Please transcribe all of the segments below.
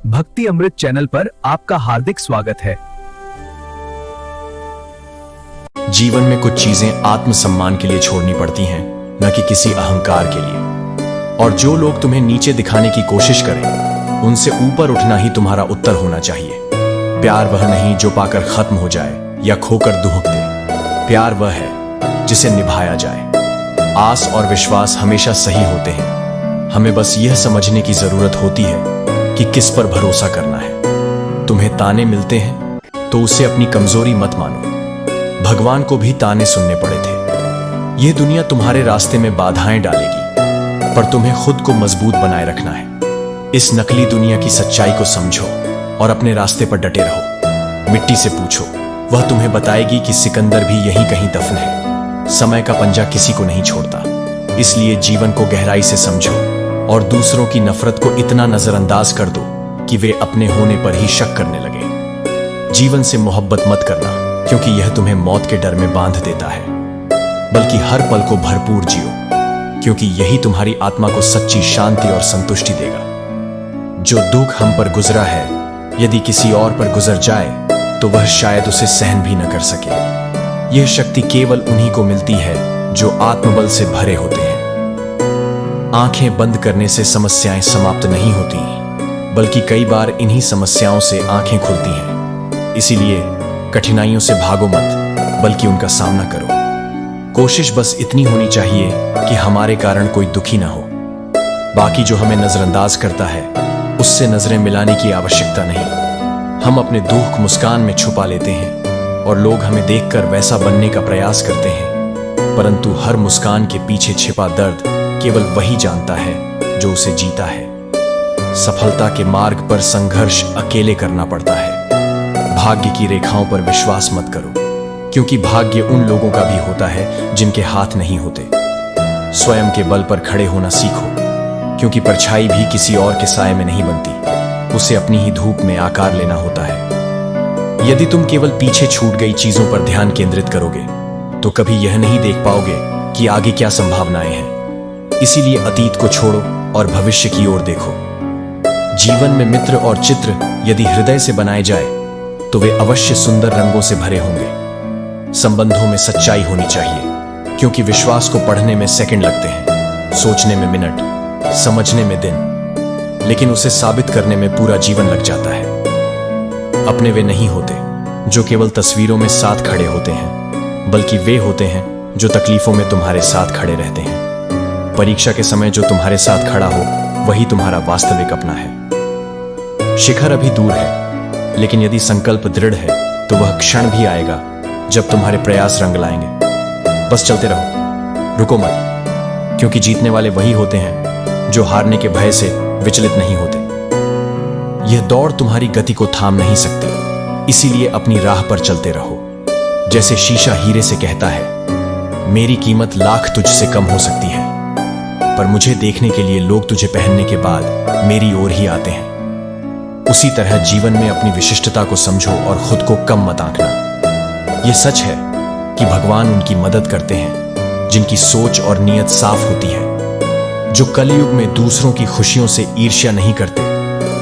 भक्ति अमृत चैनल पर आपका हार्दिक स्वागत है। जीवन में कुछ चीजें आत्मसम्मान के लिए छोड़नी पड़ती हैं, न कि किसी अहंकार के लिए। और जो लोग तुम्हें नीचे दिखाने की कोशिश करें, उनसे ऊपर उठना ही तुम्हारा उत्तर होना चाहिए। प्यार वह नहीं जो पाकर खत्म हो जाए या खोकर दुहक दे। प्यार वह है जिसे निभाया जाए। आस और विश्वास हमेशा सही होते हैं। हमें बस यह समझने की जरूरत होती है कि किस पर भरोसा करना है। तुम्हें ताने मिलते हैं तो उसे अपनी कमजोरी मत मानो। भगवान को भी ताने सुनने पड़े थे। यह दुनिया तुम्हारे रास्ते में बाधाएं डालेगी, पर तुम्हें खुद को मजबूत बनाए रखना है। इस नकली दुनिया की सच्चाई को समझो और अपने रास्ते पर डटे रहो। मिट्टी से पूछो, वह तुम्हें बताएगी कि सिकंदर भी यहीं कहीं दफन है। समय का पंजा किसी को नहीं छोड़ता, इसलिए जीवन को गहराई से समझो और दूसरों की नफरत को इतना नजरअंदाज कर दो कि वे अपने होने पर ही शक करने लगे। जीवन से मोहब्बत मत करना, क्योंकि यह तुम्हें मौत के डर में बांध देता है, बल्कि हर पल को भरपूर जियो, क्योंकि यही तुम्हारी आत्मा को सच्ची शांति और संतुष्टि देगा। जो दुख हम पर गुजरा है, यदि किसी और पर गुजर जाए तो वह शायद उसे सहन भी न कर सके। यह शक्ति केवल उन्हीं को मिलती है जो आत्मबल से भरे होते हैं। आंखें बंद करने से समस्याएं समाप्त नहीं होती, बल्कि कई बार इन्हीं समस्याओं से आंखें खुलती हैं। इसीलिए कठिनाइयों से भागो मत, बल्कि उनका सामना करो। कोशिश बस इतनी होनी चाहिए कि हमारे कारण कोई दुखी ना हो। बाकी जो हमें नजरअंदाज करता है, उससे नजरें मिलाने की आवश्यकता नहीं। हम अपने दुख मुस्कान में छुपा लेते हैं और लोग हमें देखकर वैसा बनने का प्रयास करते हैं, परंतु हर मुस्कान के पीछे छिपा दर्द केवल वही जानता है जो उसे जीता है। सफलता के मार्ग पर संघर्ष अकेले करना पड़ता है। भाग्य की रेखाओं पर विश्वास मत करो, क्योंकि भाग्य उन लोगों का भी होता है जिनके हाथ नहीं होते। स्वयं के बल पर खड़े होना सीखो, क्योंकि परछाई भी किसी और के साए में नहीं बनती, उसे अपनी ही धूप में आकार लेना होता है। यदि तुम केवल पीछे छूट गई चीजों पर ध्यान केंद्रित करोगे, तो कभी यह नहीं देख पाओगे कि आगे क्या संभावनाएं हैं। इसीलिए अतीत को छोड़ो और भविष्य की ओर देखो। जीवन में मित्र और चित्र यदि हृदय से बनाए जाए, तो वे अवश्य सुंदर रंगों से भरे होंगे। संबंधों में सच्चाई होनी चाहिए, क्योंकि विश्वास को पढ़ने में सेकंड लगते हैं, सोचने में मिनट, समझने में दिन, लेकिन उसे साबित करने में पूरा जीवन लग जाता है। अपने वे नहीं होते जो केवल तस्वीरों में साथ खड़े होते हैं, बल्कि वे होते हैं जो तकलीफों में तुम्हारे साथ खड़े रहते हैं। परीक्षा के समय जो तुम्हारे साथ खड़ा हो, वही तुम्हारा वास्तविक अपना है। शिखर अभी दूर है, लेकिन यदि संकल्प दृढ़ है तो वह क्षण भी आएगा जब तुम्हारे प्रयास रंग लाएंगे। बस चलते रहो, रुको मत, क्योंकि जीतने वाले वही होते हैं जो हारने के भय से विचलित नहीं होते। यह दौड़ तुम्हारी गति को थाम नहीं सकती, इसीलिए अपनी राह पर चलते रहो। जैसे शीशा हीरे से कहता है, मेरी कीमत लाख तुझसे कम हो सकती है, पर मुझे देखने के लिए लोग तुझे पहनने के बाद मेरी ओर ही आते हैं। उसी तरह जीवन में अपनी विशिष्टता को समझो और खुद को कम मत आंकना। यह सच है कि भगवान उनकी मदद करते हैं जिनकी सोच और नीयत साफ होती है। जो कलयुग में दूसरों की खुशियों से ईर्ष्या नहीं करते,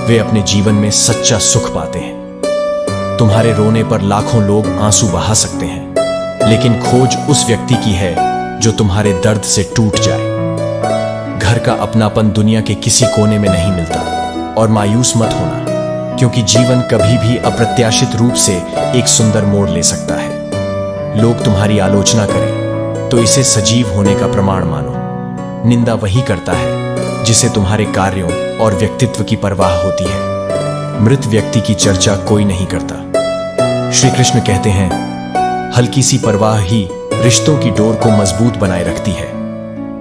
वे अपने जीवन में सच्चा सुख पाते हैं। तुम्हारे रोने पर लाखों लोग आंसू बहा सकते हैं, लेकिन खोज उस व्यक्ति की है जो तुम्हारे दर्द से टूट जाए। घर का अपनापन दुनिया के किसी कोने में नहीं मिलता। और मायूस मत होना, क्योंकि जीवन कभी भी अप्रत्याशित रूप से एक सुंदर मोड़ ले सकता है। लोग तुम्हारी आलोचना करें तो इसे सजीव होने का प्रमाण मानो। निंदा वही करता है जिसे तुम्हारे कार्यों और व्यक्तित्व की परवाह होती है। मृत व्यक्ति की चर्चा कोई नहीं करता। श्री कृष्ण कहते हैं, हल्की सी परवाह ही रिश्तों की डोर को मजबूत बनाए रखती है।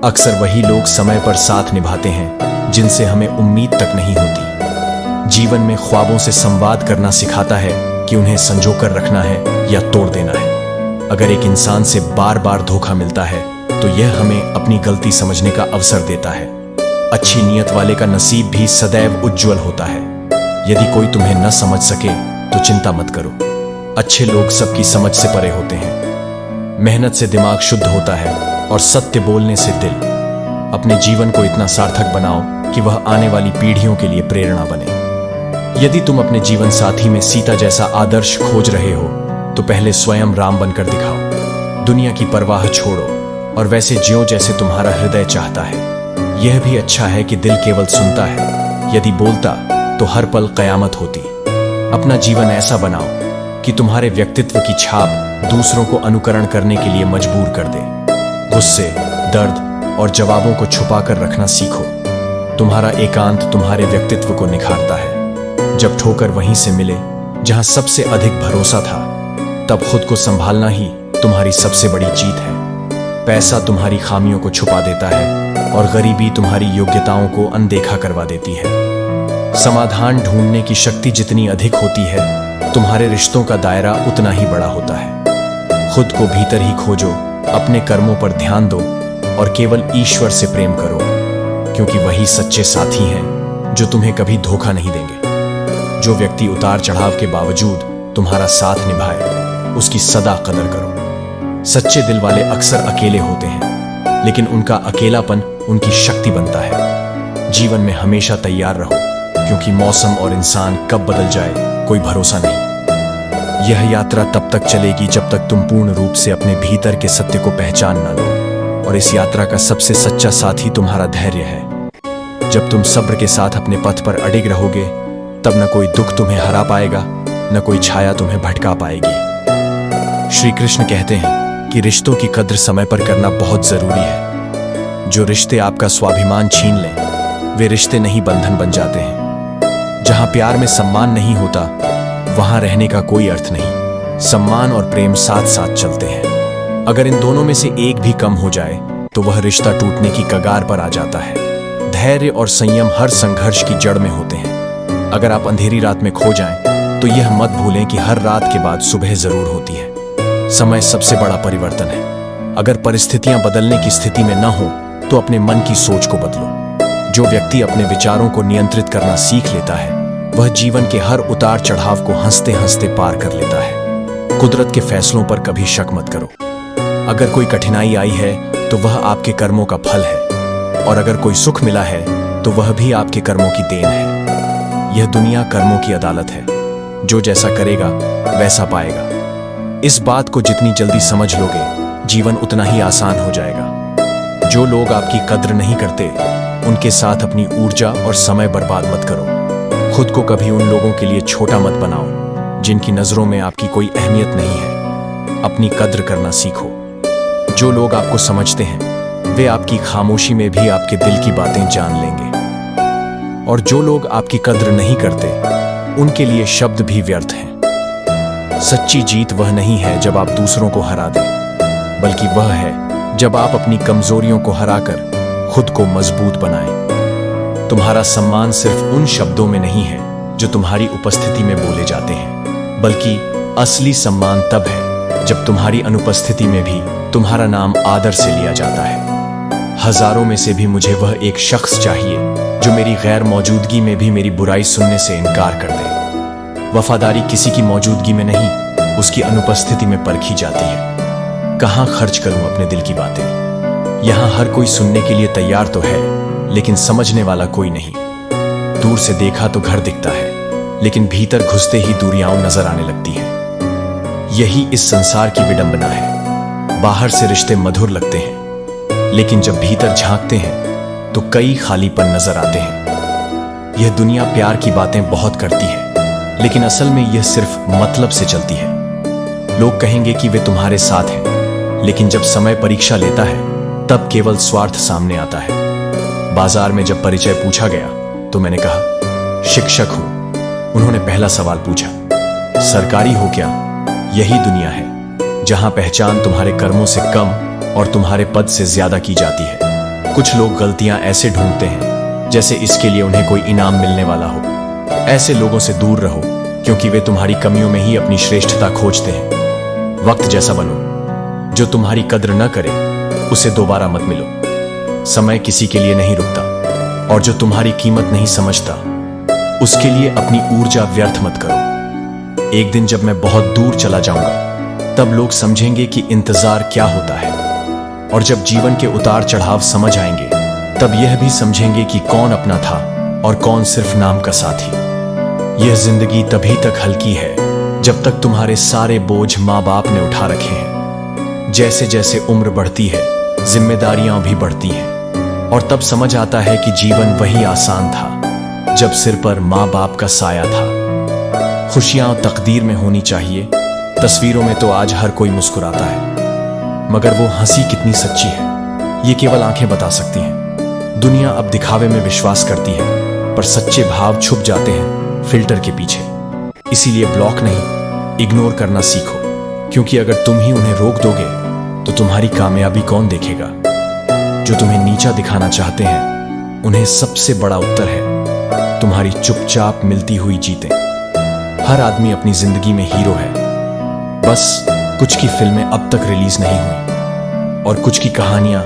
अक्सर वही लोग समय पर साथ निभाते हैं जिनसे हमें उम्मीद तक नहीं होती। जीवन में ख्वाबों से संवाद करना सिखाता है कि उन्हें संजोकर रखना है या तोड़ देना है। अगर एक इंसान से बार बार धोखा मिलता है, तो यह हमें अपनी गलती समझने का अवसर देता है। अच्छी नीयत वाले का नसीब भी सदैव उज्जवल होता है। यदि कोई तुम्हें न समझ सके तो चिंता मत करो। अच्छे लोग सबकी समझ से परे होते हैं। मेहनत से दिमाग शुद्ध होता है और सत्य बोलने से दिल। अपने जीवन को इतना सार्थक बनाओ कि वह आने वाली पीढ़ियों के लिए प्रेरणा बने। यदि तुम अपने जीवन साथी में सीता जैसा आदर्श खोज रहे हो तो पहले स्वयं राम बनकर दिखाओ। दुनिया की परवाह छोड़ो और वैसे जियो जैसे तुम्हारा हृदय चाहता है। यह भी अच्छा है कि दिल केवल सुनता है, यदि बोलता तो हर पल कयामत होती। अपना जीवन ऐसा बनाओ कि तुम्हारे व्यक्तित्व की छाप दूसरों को अनुकरण करने के लिए मजबूर कर दे। गुस्से, दर्द और जवाबों को छुपाकर रखना सीखो। तुम्हारा एकांत तुम्हारे व्यक्तित्व को निखारता है। जब ठोकर वहीं से मिले जहां सबसे अधिक भरोसा था, तब खुद को संभालना ही तुम्हारी सबसे बड़ी जीत है। पैसा तुम्हारी खामियों को छुपा देता है और गरीबी तुम्हारी योग्यताओं को अनदेखा करवा देती है। समाधान ढूंढने की शक्ति जितनी अधिक होती है, तुम्हारे रिश्तों का दायरा उतना ही बड़ा होता है। खुद को भीतर ही खोजो, अपने कर्मों पर ध्यान दो और केवल ईश्वर से प्रेम करो, क्योंकि वही सच्चे साथी हैं जो तुम्हें कभी धोखा नहीं देंगे। जो व्यक्ति उतार चढ़ाव के बावजूद तुम्हारा साथ निभाए, उसकी सदा कदर करो। सच्चे दिल वाले अक्सर अकेले होते हैं, लेकिन उनका अकेलापन उनकी शक्ति बनता है। जीवन में हमेशा तैयार रहो, क्योंकि मौसम और इंसान कब बदल जाए कोई भरोसा नहीं। यह यात्रा तब तक चलेगी जब तक तुम पूर्ण रूप से अपने भीतर के सत्य को पहचान न लो, और इस यात्रा का सबसे सच्चा साथी तुम्हारा धैर्य है। जब तुम सब्र के साथ अपने पथ पर अडिग रहोगे, तब न कोई दुख तुम्हें हरा पाएगा, न कोई छाया तुम्हें भटका पाएगी। श्री कृष्ण कहते हैं कि रिश्तों की कद्र समय पर करना बहुत जरूरी है। जो रिश्ते आपका स्वाभिमान छीन लें, वे रिश्ते नहीं बंधन बन जाते हैं। जहां प्यार में सम्मान नहीं होता, वहां रहने का कोई अर्थ नहीं। सम्मान और प्रेम साथ साथ चलते हैं। अगर इन दोनों में से एक भी कम हो जाए, तो वह रिश्ता टूटने की कगार पर आ जाता है। धैर्य और संयम हर संघर्ष की जड़ में होते हैं। अगर आप अंधेरी रात में खो जाएं, तो यह मत भूलें कि हर रात के बाद सुबह जरूर होती है। समय सबसे बड़ा परिवर्तन है। अगर परिस्थितियां बदलने की स्थिति में न हो, तो अपने मन की सोच को बदलो। जो व्यक्ति अपने विचारों को नियंत्रित करना सीख लेता है, वह जीवन के हर उतार चढ़ाव को हंसते हंसते पार कर लेता है। कुदरत के फैसलों पर कभी शक मत करो। अगर कोई कठिनाई आई है, तो वह आपके कर्मों का फल है, और अगर कोई सुख मिला है, तो वह भी आपके कर्मों की देन है। यह दुनिया कर्मों की अदालत है। जो जैसा करेगा वैसा पाएगा। इस बात को जितनी जल्दी समझ लोगे, जीवन उतना ही आसान हो जाएगा। जो लोग आपकी कद्र नहीं करते, उनके साथ अपनी ऊर्जा और समय बर्बाद मत करो। खुद को कभी उन लोगों के लिए छोटा मत बनाओ जिनकी नजरों में आपकी कोई अहमियत नहीं है। अपनी कद्र करना सीखो। जो लोग आपको समझते हैं, वे आपकी खामोशी में भी आपके दिल की बातें जान लेंगे, और जो लोग आपकी कद्र नहीं करते, उनके लिए शब्द भी व्यर्थ हैं। सच्ची जीत वह नहीं है जब आप दूसरों को हरा दें, बल्कि वह है जब आप अपनी कमजोरियों को हराकर खुद को मजबूत बनाएं। तुम्हारा सम्मान सिर्फ उन शब्दों में नहीं है जो तुम्हारी उपस्थिति में बोले जाते हैं, बल्कि असली सम्मान तब है जब तुम्हारी अनुपस्थिति में भी तुम्हारा नाम आदर से लिया जाता है। हजारों में से भी मुझे वह एक शख्स चाहिए जो मेरी गैर मौजूदगी में भी मेरी बुराई सुनने से इनकार कर दे। वफादारी किसी की मौजूदगी में नहीं, उसकी अनुपस्थिति में परखी जाती है। कहां खर्च करूं अपने दिल की बातें? यहां हर कोई सुनने के लिए तैयार तो है, लेकिन समझने वाला कोई नहीं। दूर से देखा तो घर दिखता है, लेकिन भीतर घुसते ही दूरियां नजर आने लगती हैं। यही इस संसार की विडंबना है। बाहर से रिश्ते मधुर लगते हैं, लेकिन जब भीतर झांकते हैं तो कई खालीपन नजर आते हैं। यह दुनिया प्यार की बातें बहुत करती है, लेकिन असल में यह सिर्फ मतलब से चलती है। लोग कहेंगे कि वे तुम्हारे साथ हैं, लेकिन जब समय परीक्षा लेता है, तब केवल स्वार्थ सामने आता है। बाजार में जब परिचय पूछा गया, तो मैंने कहा शिक्षक हूं। उन्होंने पहला सवाल पूछा, सरकारी हो क्या? यही दुनिया है जहां पहचान तुम्हारे कर्मों से कम और तुम्हारे पद से ज्यादा की जाती है। कुछ लोग गलतियां ऐसे ढूंढते हैं जैसे इसके लिए उन्हें कोई इनाम मिलने वाला हो। ऐसे लोगों से दूर रहो, क्योंकि वे तुम्हारी कमियों में ही अपनी श्रेष्ठता खोजते हैं। वक्त जैसा बनो। जो तुम्हारी कद्र न करे, उसे दोबारा मत मिलो। समय किसी के लिए नहीं रुकता, और जो तुम्हारी कीमत नहीं समझता, उसके लिए अपनी ऊर्जा व्यर्थ मत करो। एक दिन जब मैं बहुत दूर चला जाऊंगा, तब लोग समझेंगे कि इंतजार क्या होता है, और जब जीवन के उतार चढ़ाव समझ आएंगे, तब यह भी समझेंगे कि कौन अपना था और कौन सिर्फ नाम का साथी। यह जिंदगी तभी तक हल्की है जब तक तुम्हारे सारे बोझ माँ बाप ने उठा रखे हैं। जैसे जैसे उम्र बढ़ती है, जिम्मेदारियां भी बढ़ती हैं और तब समझ आता है कि जीवन वही आसान था जब सिर पर माँ बाप का साया था। खुशियां तकदीर में होनी चाहिए, तस्वीरों में तो आज हर कोई मुस्कुराता है, मगर वो हंसी कितनी सच्ची है ये केवल आंखें बता सकती हैं। दुनिया अब दिखावे में विश्वास करती है, पर सच्चे भाव छुप जाते हैं फिल्टर के पीछे। इसीलिए ब्लॉक नहीं, इग्नोर करना सीखो, क्योंकि अगर तुम ही उन्हें रोक दोगे तो तुम्हारी कामयाबी कौन देखेगा। जो तुम्हें नीचा दिखाना चाहते हैं उन्हें सबसे बड़ा उत्तर है तुम्हारी चुपचाप मिलती हुई जीतें। हर आदमी अपनी जिंदगी में हीरो है, बस कुछ की फिल्में अब तक रिलीज नहीं हुई और कुछ की कहानियां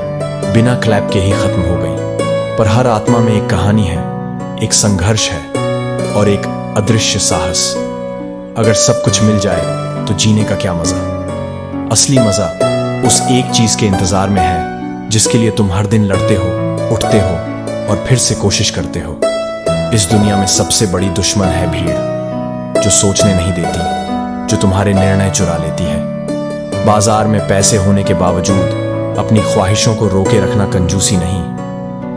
बिना क्लैप के ही खत्म हो गई। पर हर आत्मा में एक कहानी है, एक संघर्ष है और एक अदृश्य साहस। अगर सब कुछ मिल जाए तो जीने का क्या मजा। असली मजा उस एक चीज के इंतजार में है जिसके लिए तुम हर दिन लड़ते हो, उठते हो और फिर से कोशिश करते हो। इस दुनिया में सबसे बड़ी दुश्मन है भीड़, जो सोचने नहीं देती, जो तुम्हारे निर्णय चुरा लेती है। बाजार में पैसे होने के बावजूद अपनी ख्वाहिशों को रोके रखना कंजूसी नहीं,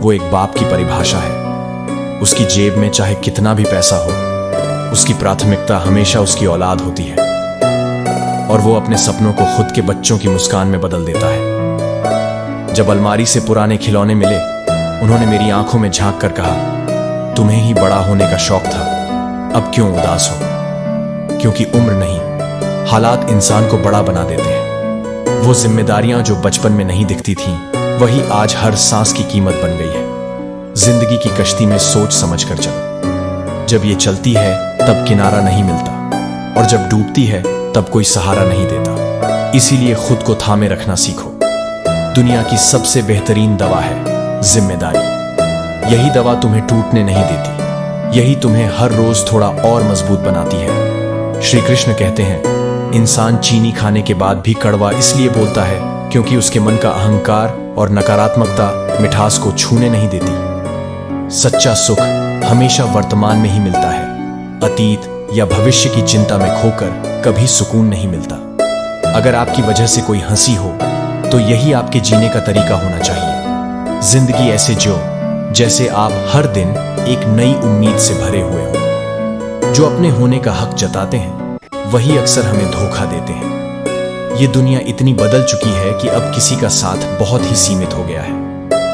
वो एक बाप की परिभाषा है। उसकी जेब में चाहे कितना भी पैसा हो, उसकी प्राथमिकता हमेशा उसकी औलाद होती है और वो अपने सपनों को खुद के बच्चों की मुस्कान में बदल देता है। जब अलमारी से पुराने खिलौने मिले, उन्होंने मेरी आंखों में झांक कर कहा, तुम्हें ही बड़ा होने का शौक था, अब क्यों उदास हो। क्योंकि उम्र नहीं, हालात इंसान को बड़ा बना देते हैं। वो जिम्मेदारियां जो बचपन में नहीं दिखती थीं, वही आज हर सांस की कीमत बन गई है। जिंदगी की कश्ती में सोच समझ कर चलो। जब ये चलती है तब किनारा नहीं मिलता, और जब डूबती है तब कोई सहारा नहीं देता। इसीलिए खुद को थामे रखना सीखो। दुनिया की सबसे बेहतरीन दवा है जिम्मेदारी। यही दवा तुम्हें टूटने नहीं देती, यही तुम्हें हर रोज थोड़ा और मजबूत बनाती है। श्री कृष्ण कहते हैं, इंसान चीनी खाने के बाद भी कड़वा इसलिए बोलता है क्योंकि उसके मन का अहंकार और नकारात्मकता मिठास को छूने नहीं देती। सच्चा सुख हमेशा वर्तमान में ही मिलता है, अतीत या भविष्य की चिंता में खोकर कभी सुकून नहीं मिलता। अगर आपकी वजह से कोई हंसी हो तो यही आपके जीने का तरीका होना चाहिए। जिंदगी ऐसे जियो जैसे आप हर दिन एक नई उम्मीद से भरे हुए हो। जो अपने होने का हक जताते हैं वही अक्सर हमें धोखा देते हैं। ये दुनिया इतनी बदल चुकी है कि अब किसी का साथ बहुत ही सीमित हो गया है,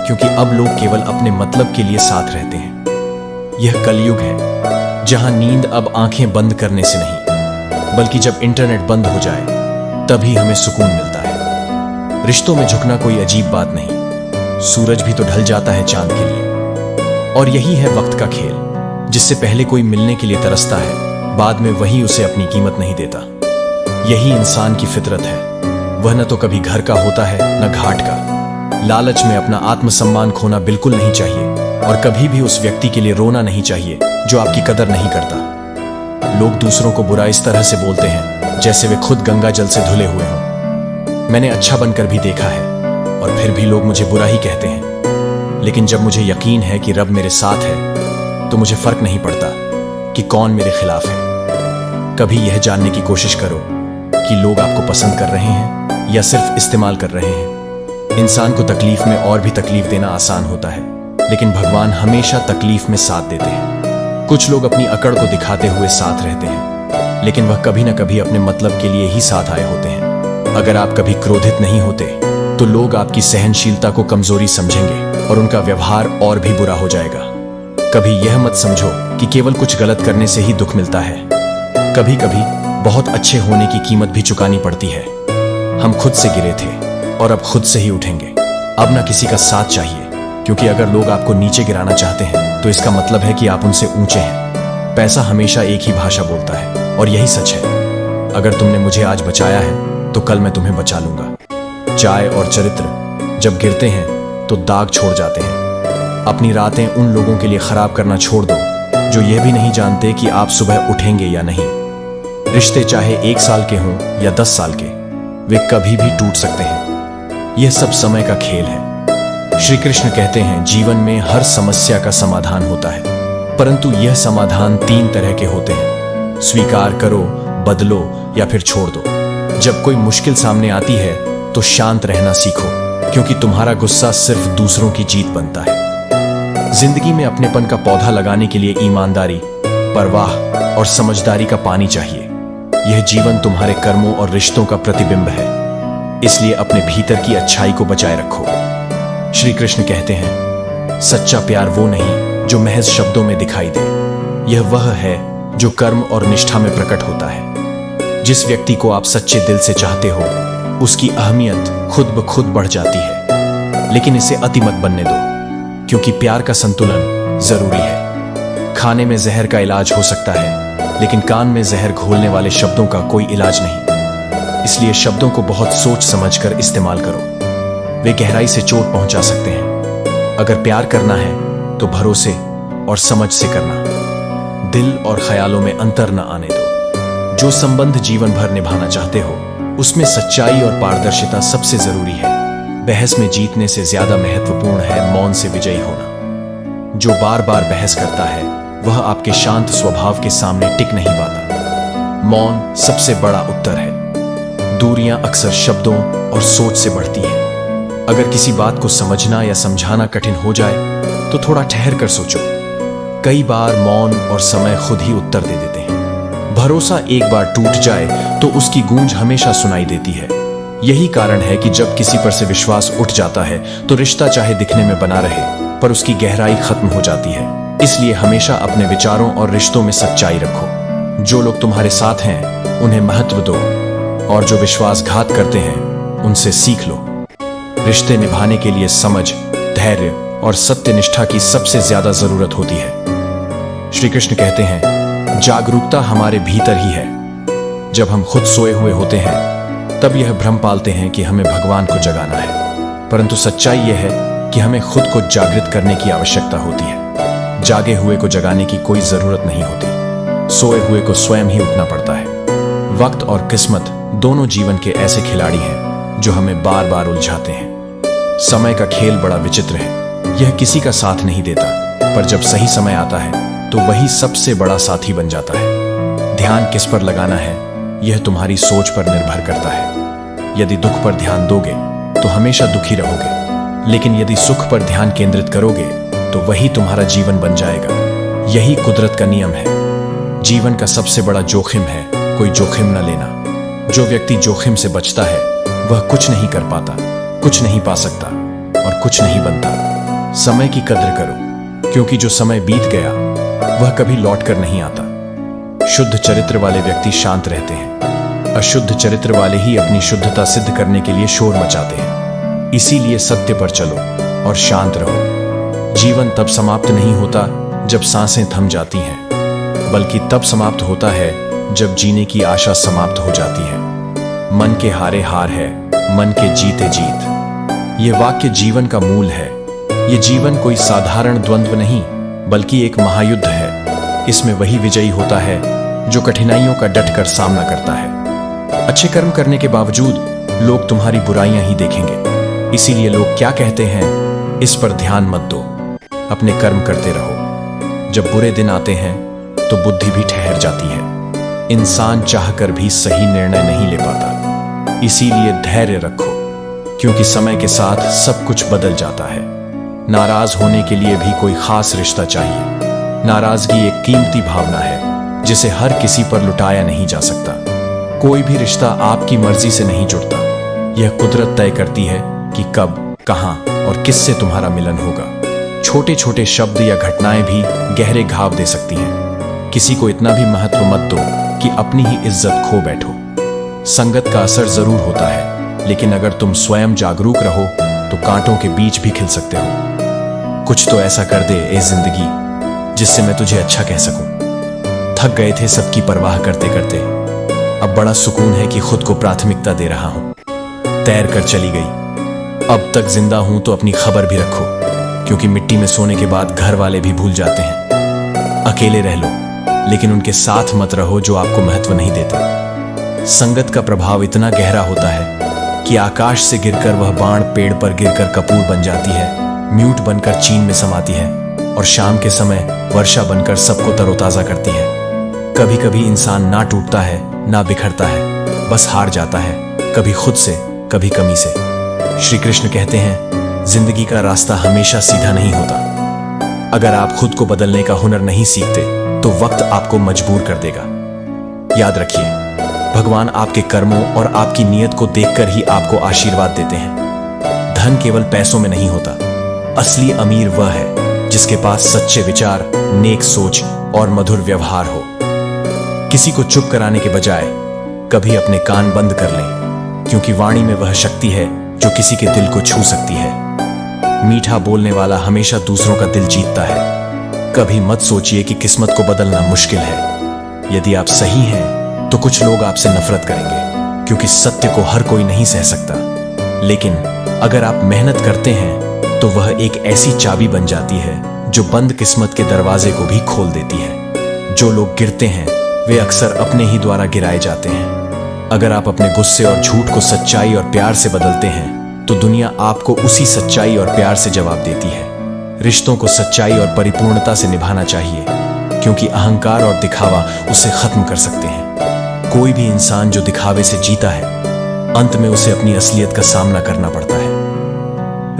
क्योंकि अब लोग केवल अपने मतलब के लिए साथ रहते हैं। यह कलयुग है जहां नींद अब आंखें बंद करने से नहीं, बल्कि जब इंटरनेट बंद हो जाए तभी हमें सुकून मिलता है। रिश्तों में झुकना कोई अजीब बात नहीं, सूरज भी तो ढल जाता है चांद के लिए। और यही है वक्त का खेल, जिससे पहले कोई मिलने के लिए तरसता है, बाद में वही उसे अपनी कीमत नहीं देता। यही इंसान की फितरत है, वह न तो कभी घर का होता है न घाट का। लालच में अपना आत्मसम्मान खोना बिल्कुल नहीं चाहिए, और कभी भी उस व्यक्ति के लिए रोना नहीं चाहिए जो आपकी कदर नहीं करता। लोग दूसरों को बुरा इस तरह से बोलते हैं जैसे वे खुद गंगा जल से धुले हुए हों। मैंने अच्छा बनकर भी देखा है और फिर भी लोग मुझे बुरा ही कहते हैं। लेकिन जब मुझे यकीन है कि रब मेरे साथ है तो मुझे फर्क नहीं पड़ता कि कौन मेरे खिलाफ है। कभी यह जानने की कोशिश करो कि लोग आपको पसंद कर रहे हैं या सिर्फ इस्तेमाल कर रहे हैं। इंसान को तकलीफ में और भी तकलीफ देना आसान होता है, लेकिन भगवान हमेशा तकलीफ में साथ देते हैं। कुछ लोग अपनी अकड़ को दिखाते हुए साथ रहते हैं, लेकिन वह कभी न कभी अपने मतलब के लिए ही साथ आए होते हैं। अगर आप कभी क्रोधित नहीं होते तो लोग आपकी सहनशीलता को कमजोरी समझेंगे और उनका व्यवहार और भी बुरा हो जाएगा। कभी यह मत समझो कि केवल कुछ गलत करने से ही दुख मिलता है। कभी कभी बहुत अच्छे होने की कीमत भी चुकानी पड़ती है। हम खुद से गिरे थे और अब खुद से ही उठेंगे। अब ना किसी का साथ चाहिए, क्योंकि अगर लोग आपको नीचे गिराना चाहते हैं तो इसका मतलब है कि आप उनसे ऊंचे हैं। पैसा हमेशा एक ही भाषा बोलता है और यही सच है। अगर तुमने मुझे आज बचाया है तो कल मैं तुम्हें बचा लूंगा। चाय और चरित्र जब गिरते हैं तो दाग छोड़ जाते हैं। अपनी रातें उन लोगों के लिए खराब करना छोड़ दो जो यह भी नहीं जानते कि आप सुबह उठेंगे या नहीं। रिश्ते चाहे 1 साल के हों या 10 साल के, वे कभी भी टूट सकते हैं। यह सब समय का खेल है। श्री कृष्ण कहते हैं, जीवन में हर समस्या का समाधान होता है, परंतु यह समाधान 3 तरह के होते हैं: स्वीकार करो, बदलो या फिर छोड़ दो। जब कोई मुश्किल सामने आती है तो शांत रहना सीखो, क्योंकि तुम्हारा गुस्सा सिर्फ दूसरों की जीत बनता है। जिंदगी में अपनेपन का पौधा लगाने के लिए ईमानदारी, परवाह और समझदारी का पानी चाहिए। यह जीवन तुम्हारे कर्मों और रिश्तों का प्रतिबिंब है, इसलिए अपने भीतर की अच्छाई को बचाए रखो। श्री कृष्ण कहते हैं, सच्चा प्यार वो नहीं जो महज शब्दों में दिखाई दे, यह वह है जो कर्म और निष्ठा में प्रकट होता है। जिस व्यक्ति को आप सच्चे दिल से चाहते हो, उसकी अहमियत खुद ब खुद बढ़ जाती है। लेकिन इसे अति मत बनने दो, क्योंकि प्यार का संतुलन जरूरी है। खाने में जहर का इलाज हो सकता है, लेकिन कान में जहर घोलने वाले शब्दों का कोई इलाज नहीं। इसलिए शब्दों को बहुत सोच समझकर इस्तेमाल करो, वे गहराई से चोट पहुंचा सकते हैं। अगर प्यार करना है तो भरोसे और समझ से करना। दिल और ख्यालों में अंतर न आने दो। जो संबंध जीवन भर निभाना चाहते हो, उसमें सच्चाई और पारदर्शिता सबसे जरूरी है। बहस में जीतने से ज्यादा महत्वपूर्ण है मौन से विजयी होना। जो बार बार बहस करता है, वह आपके शांत स्वभाव के सामने टिक नहीं पाता। मौन सबसे बड़ा उत्तर है। दूरियां अक्सर शब्दों और सोच से बढ़ती हैं। अगर किसी बात को समझना या समझाना कठिन हो जाए तो थोड़ा ठहर कर सोचो। कई बार मौन और समय खुद ही उत्तर दे देते हैं। भरोसा एक बार टूट जाए तो उसकी गूंज हमेशा सुनाई देती है। यही कारण है कि जब किसी पर से विश्वास उठ जाता है तो रिश्ता चाहे दिखने में बना रहे, पर उसकी गहराई खत्म हो जाती है। इसलिए हमेशा अपने विचारों और रिश्तों में सच्चाई रखो। जो लोग तुम्हारे साथ हैं उन्हें महत्व दो, और जो विश्वासघात करते हैं उनसे सीख लो। रिश्ते निभाने के लिए समझ, धैर्य और सत्यनिष्ठा की सबसे ज्यादा जरूरत होती है। श्री कृष्ण कहते हैं, जागरूकता हमारे भीतर ही है। जब हम खुद सोए हुए होते हैं तब यह भ्रम पालते हैं कि हमें भगवान को जगाना है, परंतु सच्चाई यह है कि हमें खुद को जागृत करने की आवश्यकता होती है। जागे हुए को जगाने की कोई जरूरत नहीं होती, सोए हुए को स्वयं ही उठना पड़ता है। वक्त और किस्मत दोनों जीवन के ऐसे खिलाड़ी हैं जो हमें बार बार उलझाते हैं। समय का खेल बड़ा विचित्र है। यह किसी का साथ नहीं देता, पर जब सही समय आता है तो वही सबसे बड़ा साथी बन जाता है। ध्यान किस पर लगाना है, यह तुम्हारी सोच पर निर्भर करता है। यदि दुख पर ध्यान दोगे तो हमेशा दुखी रहोगे, लेकिन यदि सुख पर ध्यान केंद्रित करोगे तो वही तुम्हारा जीवन बन जाएगा। यही कुदरत का नियम है। जीवन का सबसे बड़ा जोखिम है कोई जोखिम न लेना। जो व्यक्ति जोखिम से बचता है वह कुछ नहीं कर पाता, कुछ नहीं पा सकता और कुछ नहीं बनता। समय की कद्र करो, क्योंकि जो समय बीत गया वह कभी लौट कर नहीं आता। शुद्ध चरित्र वाले व्यक्ति शांत रहते हैं। अशुद्ध चरित्र वाले ही अपनी शुद्धता सिद्ध करने के लिए शोर मचाते हैं। इसीलिए सत्य पर चलो और शांत रहो। जीवन तब समाप्त नहीं होता जब सांसें थम जाती हैं, बल्कि तब समाप्त होता है जब जीने की आशा समाप्त हो जाती है। मन के हारे हार है, मन के जीते जीत। ये वाक्य जीवन का मूल है। ये जीवन कोई साधारण द्वंद्व नहीं, बल्कि एक महायुद्ध है। इसमें वही विजयी होता है जो कठिनाइयों का डटकर सामना करता है। अच्छे कर्म करने के बावजूद लोग तुम्हारी बुराइयां ही देखेंगे। इसीलिए लोग क्या कहते हैं, इस पर ध्यान मत दो, अपने कर्म करते रहो। जब बुरे दिन आते हैं तो बुद्धि भी ठहर जाती है। इंसान चाहकर भी सही निर्णय नहीं ले पाता। इसीलिए धैर्य रखो, क्योंकि समय के साथ सब कुछ बदल जाता है। नाराज होने के लिए भी कोई खास रिश्ता चाहिए। नाराजगी एक कीमती भावना है जिसे हर किसी पर लुटाया नहीं जा सकता। कोई भी रिश्ता आपकी मर्जी से नहीं जुड़ता। यह कुदरत तय करती है कि कब, कहां और किससे तुम्हारा मिलन होगा। छोटे छोटे शब्द या घटनाएं भी गहरे घाव दे सकती हैं। किसी को इतना भी महत्व मत दो कि अपनी ही इज्जत खो बैठो। संगत का असर जरूर होता है, लेकिन अगर तुम स्वयं जागरूक रहो तो कांटों के बीच भी खिल सकते हो। कुछ तो ऐसा कर दे ए जिंदगी जिससे मैं तुझे अच्छा कह सकूं। थक गए थे सबकी परवाह करते करते, अब बड़ा सुकून है कि खुद को प्राथमिकता दे रहा हूं। तैर कर चली गई, अब तक जिंदा हूं तो अपनी खबर भी रखो, क्योंकि मिट्टी में सोने के बाद घर वाले भी भूल जाते हैं। अकेले रह लो, लेकिन उनके साथ मत रहो जो आपको महत्व नहीं देते। संगत का प्रभाव इतना गहरा होता है कि आकाश से गिरकर वह बाण पेड़ पर गिरकर कपूर बन जाती है, म्यूट बनकर चीन में समाती है और शाम के समय वर्षा बनकर सबको तरोताजा करती है। कभी कभी इंसान ना टूटता है ना बिखरता है, बस हार जाता है, कभी खुद से कभी कमी से। श्री कृष्ण कहते हैं, जिंदगी का रास्ता हमेशा सीधा नहीं होता। अगर आप खुद को बदलने का हुनर नहीं सीखते तो वक्त आपको मजबूर कर देगा। याद रखिए, भगवान आपके कर्मों और आपकी नीयत को देखकर ही आपको आशीर्वाद देते हैं। धन केवल पैसों में नहीं होता, असली अमीर वह है जिसके पास सच्चे विचार, नेक सोच और मधुर व्यवहार हो। किसी को चुप कराने के बजाय कभी अपने कान बंद कर लें, क्योंकि वाणी में वह शक्ति है जो किसी के दिल को छू सकती है। मीठा बोलने वाला हमेशा दूसरों का दिल जीतता है। कभी मत सोचिए कि किस्मत को बदलना मुश्किल है। यदि आप सही हैं तो कुछ लोग आपसे नफरत करेंगे, क्योंकि सत्य को हर कोई नहीं सह सकता। लेकिन अगर आप मेहनत करते हैं तो वह एक ऐसी चाबी बन जाती है जो बंद किस्मत के दरवाजे को भी खोल देती है। जो लोग गिरते हैं वे अक्सर अपने ही द्वारा गिराए जाते हैं। अगर आप अपने गुस्से और झूठ को सच्चाई और प्यार से बदलते हैं तो दुनिया आपको उसी सच्चाई और प्यार से जवाब देती है। रिश्तों को सच्चाई और परिपूर्णता से निभाना चाहिए, क्योंकि अहंकार और दिखावा उसे खत्म कर सकते हैं। कोई भी इंसान जो दिखावे से जीता है, अंत में उसे अपनी असलियत का सामना करना पड़ता है।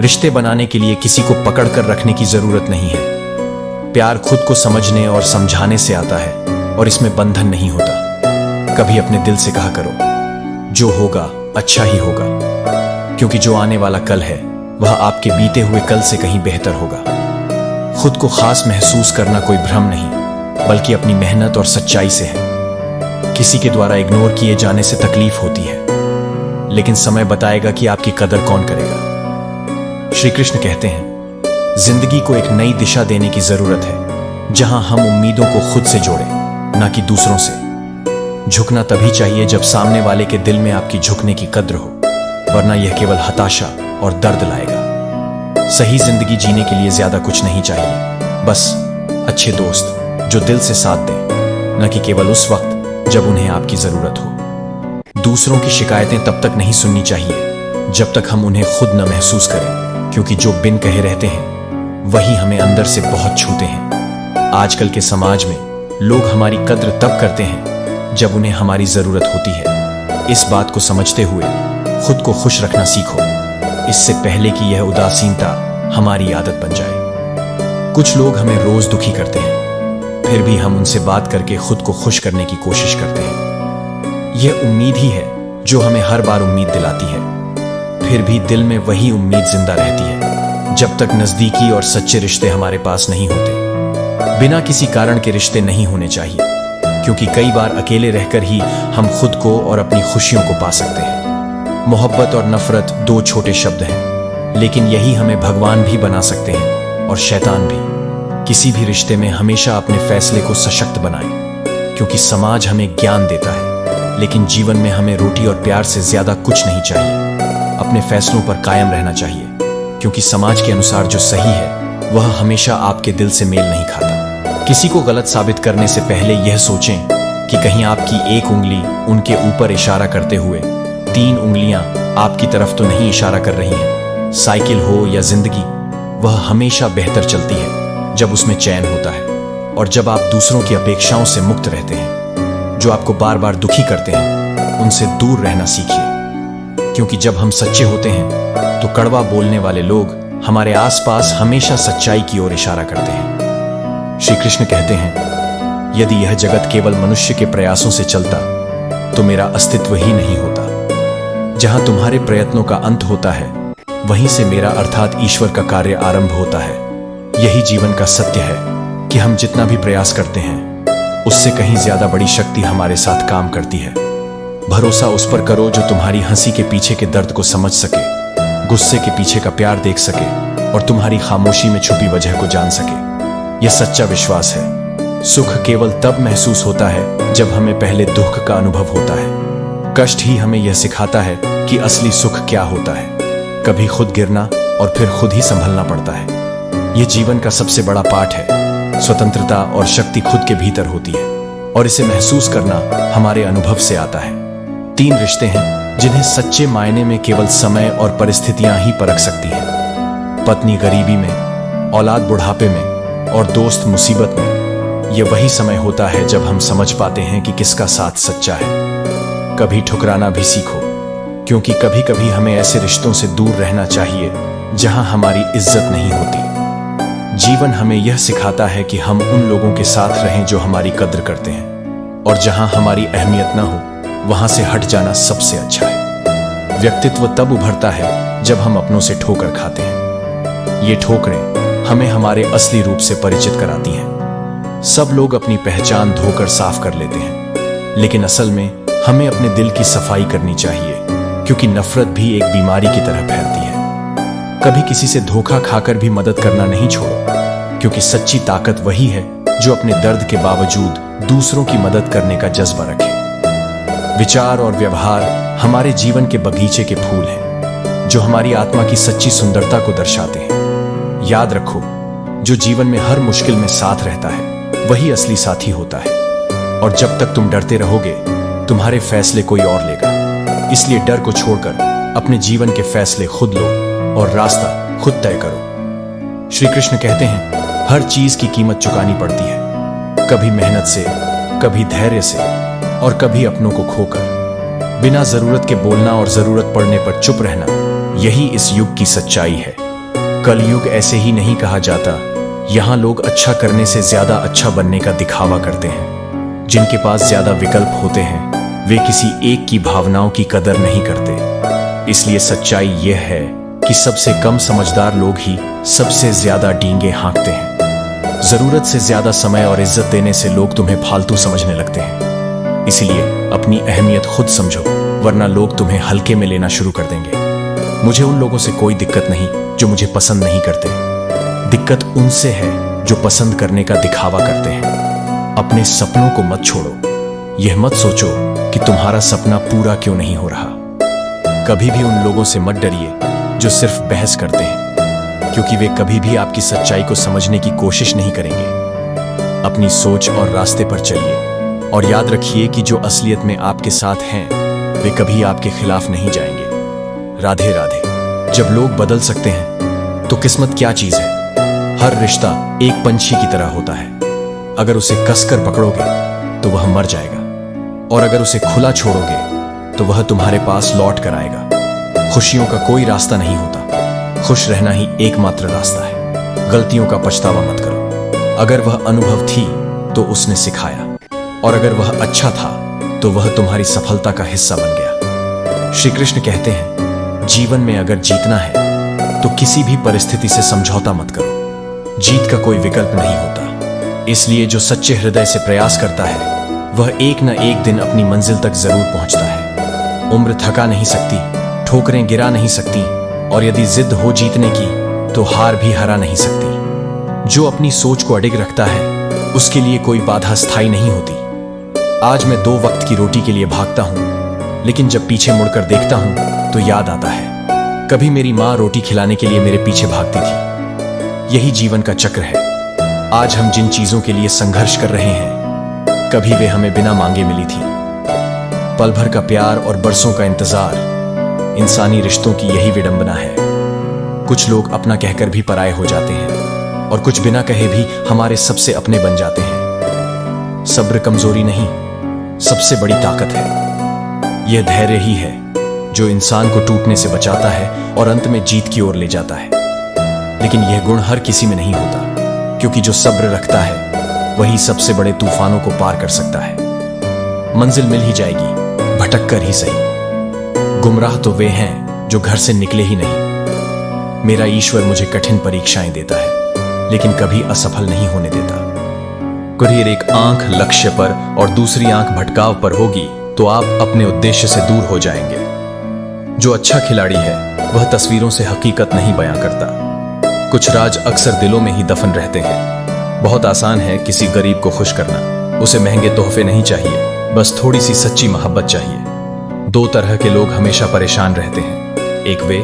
रिश्ते बनाने के लिए किसी को पकड़कर रखने की जरूरत नहीं है। प्यार खुद को समझने और समझाने से आता है, और इसमें बंधन नहीं होता। कभी अपने दिल से कहा करो, जो होगा अच्छा ही होगा, क्योंकि जो आने वाला कल है वह आपके बीते हुए कल से कहीं बेहतर होगा। खुद को खास महसूस करना कोई भ्रम नहीं, बल्कि अपनी मेहनत और सच्चाई से है। किसी के द्वारा इग्नोर किए जाने से तकलीफ होती है, लेकिन समय बताएगा कि आपकी कदर कौन करेगा। श्री कृष्ण कहते हैं, जिंदगी को एक नई दिशा देने की जरूरत है, जहां हम उम्मीदों को खुद से जोड़ें, ना कि दूसरों से। झुकना तभी चाहिए जब सामने वाले के दिल में आपकी झुकने की कद्र हो, वरना यह केवल हताशा और दर्द लाएगा। सही जिंदगी जीने के लिए ज्यादा कुछ नहीं चाहिए, बस अच्छे दोस्त जो दिल से साथ दें, न कि केवल उस वक्त जब उन्हें आपकी जरूरत हो। दूसरों की शिकायतें तब तक नहीं सुननी चाहिए जब तक हम उन्हें खुद न महसूस करें, क्योंकि जो बिन कहे रहते हैं वही हमें अंदर से बहुत छूते हैं। आजकल के समाज में लोग हमारी कद्र तब करते हैं जब उन्हें हमारी जरूरत होती है। इस बात को समझते हुए खुद को खुश रखना सीखो, इससे पहले कि यह उदासीनता हमारी आदत बन जाए। कुछ लोग हमें रोज दुखी करते हैं, फिर भी हम उनसे बात करके खुद को खुश करने की कोशिश करते हैं। यह उम्मीद ही है जो हमें हर बार उम्मीद दिलाती है, फिर भी दिल में वही उम्मीद जिंदा रहती है। जब तक नजदीकी और सच्चे रिश्ते हमारे पास नहीं होते, बिना किसी कारण के रिश्ते नहीं होने चाहिए, क्योंकि कई बार अकेले रहकर ही हम खुद को और अपनी खुशियों को पा सकते हैं। मोहब्बत और नफरत दो छोटे शब्द हैं, लेकिन यही हमें भगवान भी बना सकते हैं और शैतान भी। किसी भी रिश्ते में हमेशा अपने फैसले को सशक्त बनाएं, क्योंकि समाज हमें ज्ञान देता है, लेकिन जीवन में हमें रोटी और प्यार से ज्यादा कुछ नहीं चाहिए। अपने फैसलों पर कायम रहना चाहिए, क्योंकि समाज के अनुसार जो सही है वह हमेशा आपके दिल से मेल नहीं खाता। किसी को गलत साबित करने से पहले यह सोचें कि कहीं आपकी एक उंगली उनके ऊपर इशारा करते हुए 3 उंगलियां आपकी तरफ तो नहीं इशारा कर रही हैं। साइकिल हो या जिंदगी, वह हमेशा बेहतर चलती है जब उसमें चैन होता है, और जब आप दूसरों की अपेक्षाओं से मुक्त रहते हैं। जो आपको बार बार दुखी करते हैं उनसे दूर रहना सीखिए, क्योंकि जब हम सच्चे होते हैं तो कड़वा बोलने वाले लोग हमारे आसपास हमेशा सच्चाई की ओर इशारा करते हैं। श्री कृष्ण कहते हैं, यदि यह जगत केवल मनुष्य के प्रयासों से चलता तो मेरा अस्तित्व ही नहीं होता। जहां तुम्हारे प्रयत्नों का अंत होता है, वहीं से मेरा अर्थात ईश्वर का कार्य आरंभ होता है। यही जीवन का सत्य है कि हम जितना भी प्रयास करते हैं उससे कहीं ज्यादा बड़ी शक्ति हमारे साथ काम करती है। भरोसा उस पर करो जो तुम्हारी हंसी के पीछे के दर्द को समझ सके, गुस्से के पीछे का प्यार देख सके और तुम्हारी खामोशी में छुपी वजह को जान सके। यह सच्चा विश्वास है। सुख केवल तब महसूस होता है जब हमें पहले दुख का अनुभव होता है। कष्ट ही हमें यह सिखाता है कि असली सुख क्या होता है। कभी खुद गिरना और फिर खुद ही संभलना पड़ता है। यह जीवन का सबसे बड़ा पाठ है। स्वतंत्रता और शक्ति खुद के भीतर होती है, और इसे महसूस करना हमारे अनुभव से आता है। 3 रिश्ते हैं जिन्हें सच्चे मायने में केवल समय और परिस्थितियां ही परख सकती हैं। पत्नी गरीबी में, औलाद बुढ़ापे में, और दोस्त मुसीबत में, यह वही समय होता है जब हम समझ पाते हैं कि किसका साथ सच्चा है। कभी ठुकराना भी सीखो, क्योंकि कभी कभी हमें ऐसे रिश्तों से दूर रहना चाहिए जहां हमारी इज्जत नहीं होती। जीवन हमें यह सिखाता है कि हम उन लोगों के साथ रहें जो हमारी कद्र करते हैं, और जहां हमारी अहमियत ना हो वहां से हट जाना सबसे अच्छा है। व्यक्तित्व तब उभरता है जब हम अपनों से ठोकर खाते हैं। ये ठोकरें हमें हमारे असली रूप से परिचित कराती हैं। सब लोग अपनी पहचान धोकर साफ कर लेते हैं, लेकिन असल में हमें अपने दिल की सफाई करनी चाहिए, क्योंकि नफरत भी एक बीमारी की तरह फैलती है। कभी किसी से धोखा खाकर भी मदद करना नहीं छोड़ो, क्योंकि सच्ची ताकत वही है जो अपने दर्द के बावजूद दूसरों की मदद करने का जज्बा रखे। विचार और व्यवहार हमारे जीवन के बगीचे के फूल हैं, जो हमारी आत्मा की सच्ची सुंदरता को दर्शाते हैं। याद रखो, जो जीवन में हर मुश्किल में साथ रहता है वही असली साथी होता है, और जब तक तुम डरते रहोगे तुम्हारे फैसले कोई और लेगा। इसलिए डर को छोड़कर अपने जीवन के फैसले खुद लो और रास्ता खुद तय करो। श्री कृष्ण कहते हैं, हर चीज की कीमत चुकानी पड़ती है, कभी मेहनत से, कभी धैर्य से, और कभी अपनों को खोकर। बिना जरूरत के बोलना और जरूरत पड़ने पर चुप रहना, यही इस युग की सच्चाई है। कलयुग ऐसे ही नहीं कहा जाता। यहां लोग अच्छा करने से ज्यादा अच्छा बनने का दिखावा करते हैं। जिनके पास ज्यादा विकल्प होते हैं वे किसी एक की भावनाओं की कदर नहीं करते। इसलिए सच्चाई यह है कि सबसे कम समझदार लोग ही सबसे ज्यादा डींगे हाँकते हैं। जरूरत से ज्यादा समय और इज्जत देने से लोग तुम्हें फालतू समझने लगते हैं। इसलिए अपनी अहमियत खुद समझो, वरना लोग तुम्हें हल्के में लेना शुरू कर देंगे। मुझे उन लोगों से कोई दिक्कत नहीं जो मुझे पसंद नहीं करते। दिक्कत उनसे है जो पसंद करने का दिखावा करते हैं। अपने सपनों को मत छोड़ो। यह मत सोचो कि तुम्हारा सपना पूरा क्यों नहीं हो रहा। कभी भी उन लोगों से मत डरिए जो सिर्फ बहस करते हैं, क्योंकि वे कभी भी आपकी सच्चाई को समझने की कोशिश नहीं करेंगे। अपनी सोच और रास्ते पर चलिए, और याद रखिए कि जो असलियत में आपके साथ हैं वे कभी आपके खिलाफ नहीं जाएंगे। राधे राधे। जब लोग बदल सकते हैं तो किस्मत क्या चीज है। हर रिश्ता एक पंछी की तरह होता है। अगर उसे कसकर पकड़ोगे तो वह मर जाएगा, और अगर उसे खुला छोड़ोगे तो वह तुम्हारे पास लौट कर आएगा। खुशियों का कोई रास्ता नहीं होता, खुश रहना ही एकमात्र रास्ता है। गलतियों का पछतावा मत करो। अगर वह अनुभव थी तो उसने सिखाया, और अगर वह अच्छा था तो वह तुम्हारी सफलता का हिस्सा बन गया। श्री कृष्ण कहते हैं, जीवन में अगर जीतना है तो किसी भी परिस्थिति से समझौता मत करो। जीत का कोई विकल्प नहीं होता। इसलिए जो सच्चे हृदय से प्रयास करता है वह एक न एक दिन अपनी मंजिल तक जरूर पहुंचता है। उम्र थका नहीं सकती, ठोकरें गिरा नहीं सकती, और यदि जिद हो जीतने की तो हार भी हरा नहीं सकती। जो अपनी सोच को अडिग रखता है उसके लिए कोई बाधा स्थायी नहीं होती। आज मैं 2 वक्त की रोटी के लिए भागता हूं, लेकिन जब पीछे मुड़कर देखता हूं तो याद आता है, कभी मेरी मां रोटी खिलाने के लिए मेरे पीछे भागती थी। यही जीवन का चक्र है। आज हम जिन चीजों के लिए संघर्ष कर रहे हैं कभी वे हमें बिना मांगे मिली थी। पल भर का प्यार और बरसों का इंतजार, इंसानी रिश्तों की यही विडंबना है। कुछ लोग अपना कहकर भी पराये हो जाते हैं, और कुछ बिना कहे भी हमारे सबसे अपने बन जाते हैं। सब्र कमजोरी नहीं, सबसे बड़ी ताकत है। यह धैर्य ही है जो इंसान को टूटने से बचाता है और अंत में जीत की ओर ले जाता है। लेकिन यह गुण हर किसी में नहीं होता, क्योंकि जो सब्र रखता है वही सबसे बड़े तूफानों को पार कर सकता है। मंजिल मिल ही जाएगी, भटक कर ही सही। गुमराह तो वे हैं जो घर से निकले ही नहीं। मेरा ईश्वर मुझे कठिन परीक्षाएं देता है, लेकिन कभी असफल नहीं होने देता। कुरियर एक आंख लक्ष्य पर और दूसरी आंख भटकाव पर होगी तो आप अपने उद्देश्य से दूर हो जाएंगे। जो अच्छा खिलाड़ी है वह तस्वीरों से हकीकत नहीं बयां करता। कुछ राज अक्सर दिलों में ही दफन रहते हैं। बहुत आसान है किसी गरीब को खुश करना। उसे महंगे तोहफे नहीं चाहिए, बस थोड़ी सी सच्ची मोहब्बत चाहिए। 2 तरह के लोग हमेशा परेशान रहते हैं। एक वे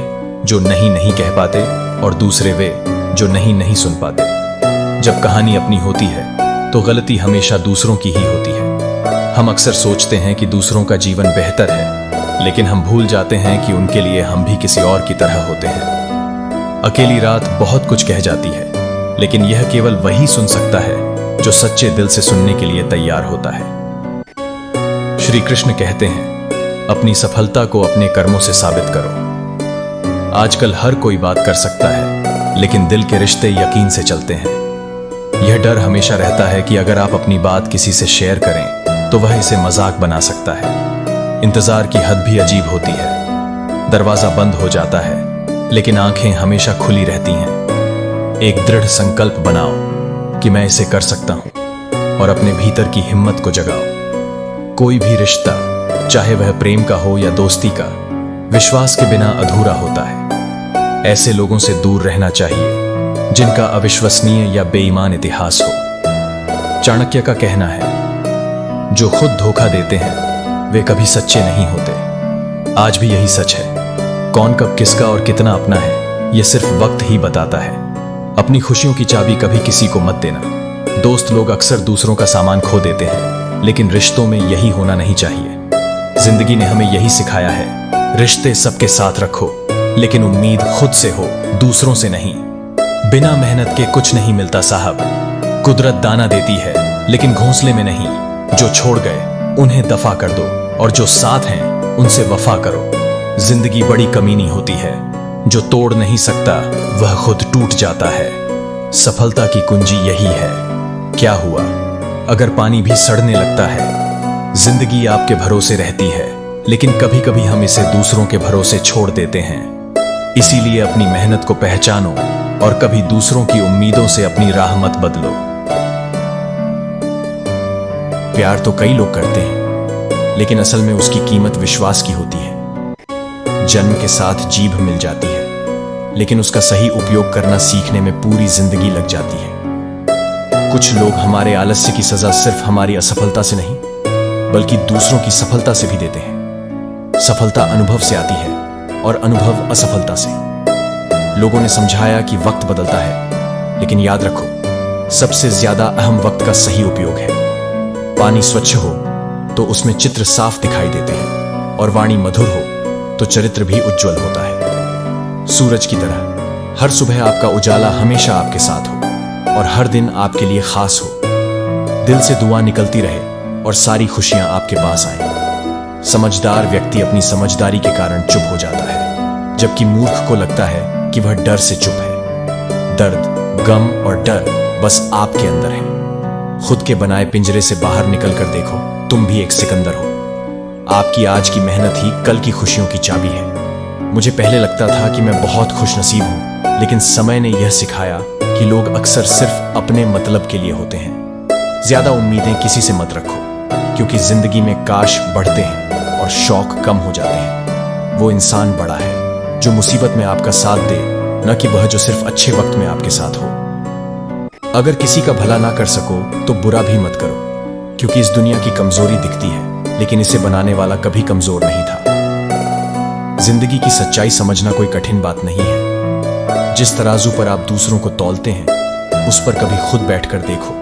जो नहीं नहीं कह पाते, और दूसरे वे जो नहीं नहीं सुन पाते। जब कहानी अपनी होती है तो गलती हमेशा दूसरों की ही होती है। हम अक्सर सोचते हैं कि दूसरों का जीवन बेहतर है, लेकिन हम भूल जाते हैं कि उनके लिए हम भी किसी और की तरह होते हैं। अकेली रात बहुत कुछ कह जाती है, लेकिन यह केवल वही सुन सकता है जो सच्चे दिल से सुनने के लिए तैयार होता है। श्री कृष्ण कहते हैं, अपनी सफलता को अपने कर्मों से साबित करो। आजकल हर कोई बात कर सकता है, लेकिन दिल के रिश्ते यकीन से चलते हैं। यह डर हमेशा रहता है कि अगर आप अपनी बात किसी से शेयर करें तो वह इसे मजाक बना सकता है। इंतजार की हद भी अजीब होती है। दरवाजा बंद हो जाता है, लेकिन आंखें हमेशा खुली रहती हैं। एक दृढ़ संकल्प बनाओ कि मैं इसे कर सकता हूं और अपने भीतर की हिम्मत को जगाओ। कोई भी रिश्ता, चाहे वह प्रेम का हो या दोस्ती का, विश्वास के बिना अधूरा होता है। ऐसे लोगों से दूर रहना चाहिए जिनका अविश्वसनीय या बेईमान इतिहास हो। चाणक्य का कहना है, जो खुद धोखा देते हैं वे कभी सच्चे नहीं होते। आज भी यही सच है। कौन कब किसका और कितना अपना है, यह सिर्फ वक्त ही बताता है। अपनी खुशियों की चाबी कभी किसी को मत देना। दोस्त लोग अक्सर दूसरों का सामान खो देते हैं, लेकिन रिश्तों में यही होना नहीं चाहिए। जिंदगी ने हमें यही सिखाया है, रिश्ते सबके साथ रखो, लेकिन उम्मीद खुद से हो, दूसरों से नहीं। बिना मेहनत के कुछ नहीं मिलता साहब। कुदरत दाना देती है, लेकिन घोंसले में नहीं। जो छोड़ गए उन्हें दफा कर दो, और जो साथ हैं उनसे वफा करो। जिंदगी बड़ी कमीनी होती है, जो तोड़ नहीं सकता वह खुद टूट जाता है। सफलता की कुंजी यही है। क्या हुआ अगर पानी भी सड़ने लगता है? जिंदगी आपके भरोसे रहती है, लेकिन कभी कभी हम इसे दूसरों के भरोसे छोड़ देते हैं। इसीलिए अपनी मेहनत को पहचानो और कभी दूसरों की उम्मीदों से अपनी राह मत बदलो। प्यार तो कई लोग करते हैं, लेकिन असल में उसकी कीमत विश्वास की होती है। जन्म के साथ जीभ मिल जाती है, लेकिन उसका सही उपयोग करना सीखने में पूरी जिंदगी लग जाती है। कुछ लोग हमारे आलस्य की सजा सिर्फ हमारी असफलता से नहीं, बल्कि दूसरों की सफलता से भी देते हैं। सफलता अनुभव से आती है और अनुभव असफलता से। लोगों ने समझाया कि वक्त बदलता है, लेकिन याद रखो, सबसे ज्यादा अहम वक्त का सही उपयोग है। पानी स्वच्छ हो तो उसमें चित्र साफ दिखाई देते हैं, और वाणी मधुर हो तो चरित्र भी उज्जवल होता है। सूरज की तरह हर सुबह आपका उजाला हमेशा आपके साथ हो, और हर दिन आपके लिए खास हो। दिल से दुआ निकलती रहे और सारी खुशियां आपके पास आए। समझदार व्यक्ति अपनी समझदारी के कारण चुप हो जाता है, जबकि मूर्ख को लगता है कि वह डर से चुप है। दर्द, गम और डर बस आपके अंदर है। खुद के बनाए पिंजरे से बाहर निकलकर देखो, तुम भी एक सिकंदर हो। आपकी आज की मेहनत ही कल की खुशियों की चाबी है। मुझे पहले लगता था कि मैं बहुत खुशनसीब हूं, लेकिन समय ने यह सिखाया कि लोग अक्सर सिर्फ अपने मतलब के लिए होते हैं। ज्यादा उम्मीदें किसी से मत रखो, क्योंकि जिंदगी में काश बढ़ते हैं और शौक कम हो जाते हैं। वो इंसान बड़ा है जो मुसीबत में आपका साथ दे, न कि वह जो सिर्फ अच्छे वक्त में आपके साथ हो। अगर किसी का भला ना कर सको तो बुरा भी मत करो, क्योंकि इस दुनिया की कमजोरी दिखती है, लेकिन इसे बनाने वाला कभी कमजोर नहीं था। जिंदगी की सच्चाई समझना कोई कठिन बात नहीं है। जिस तराजू पर आप दूसरों को तौलते हैं, उस पर कभी खुद बैठकर देखो।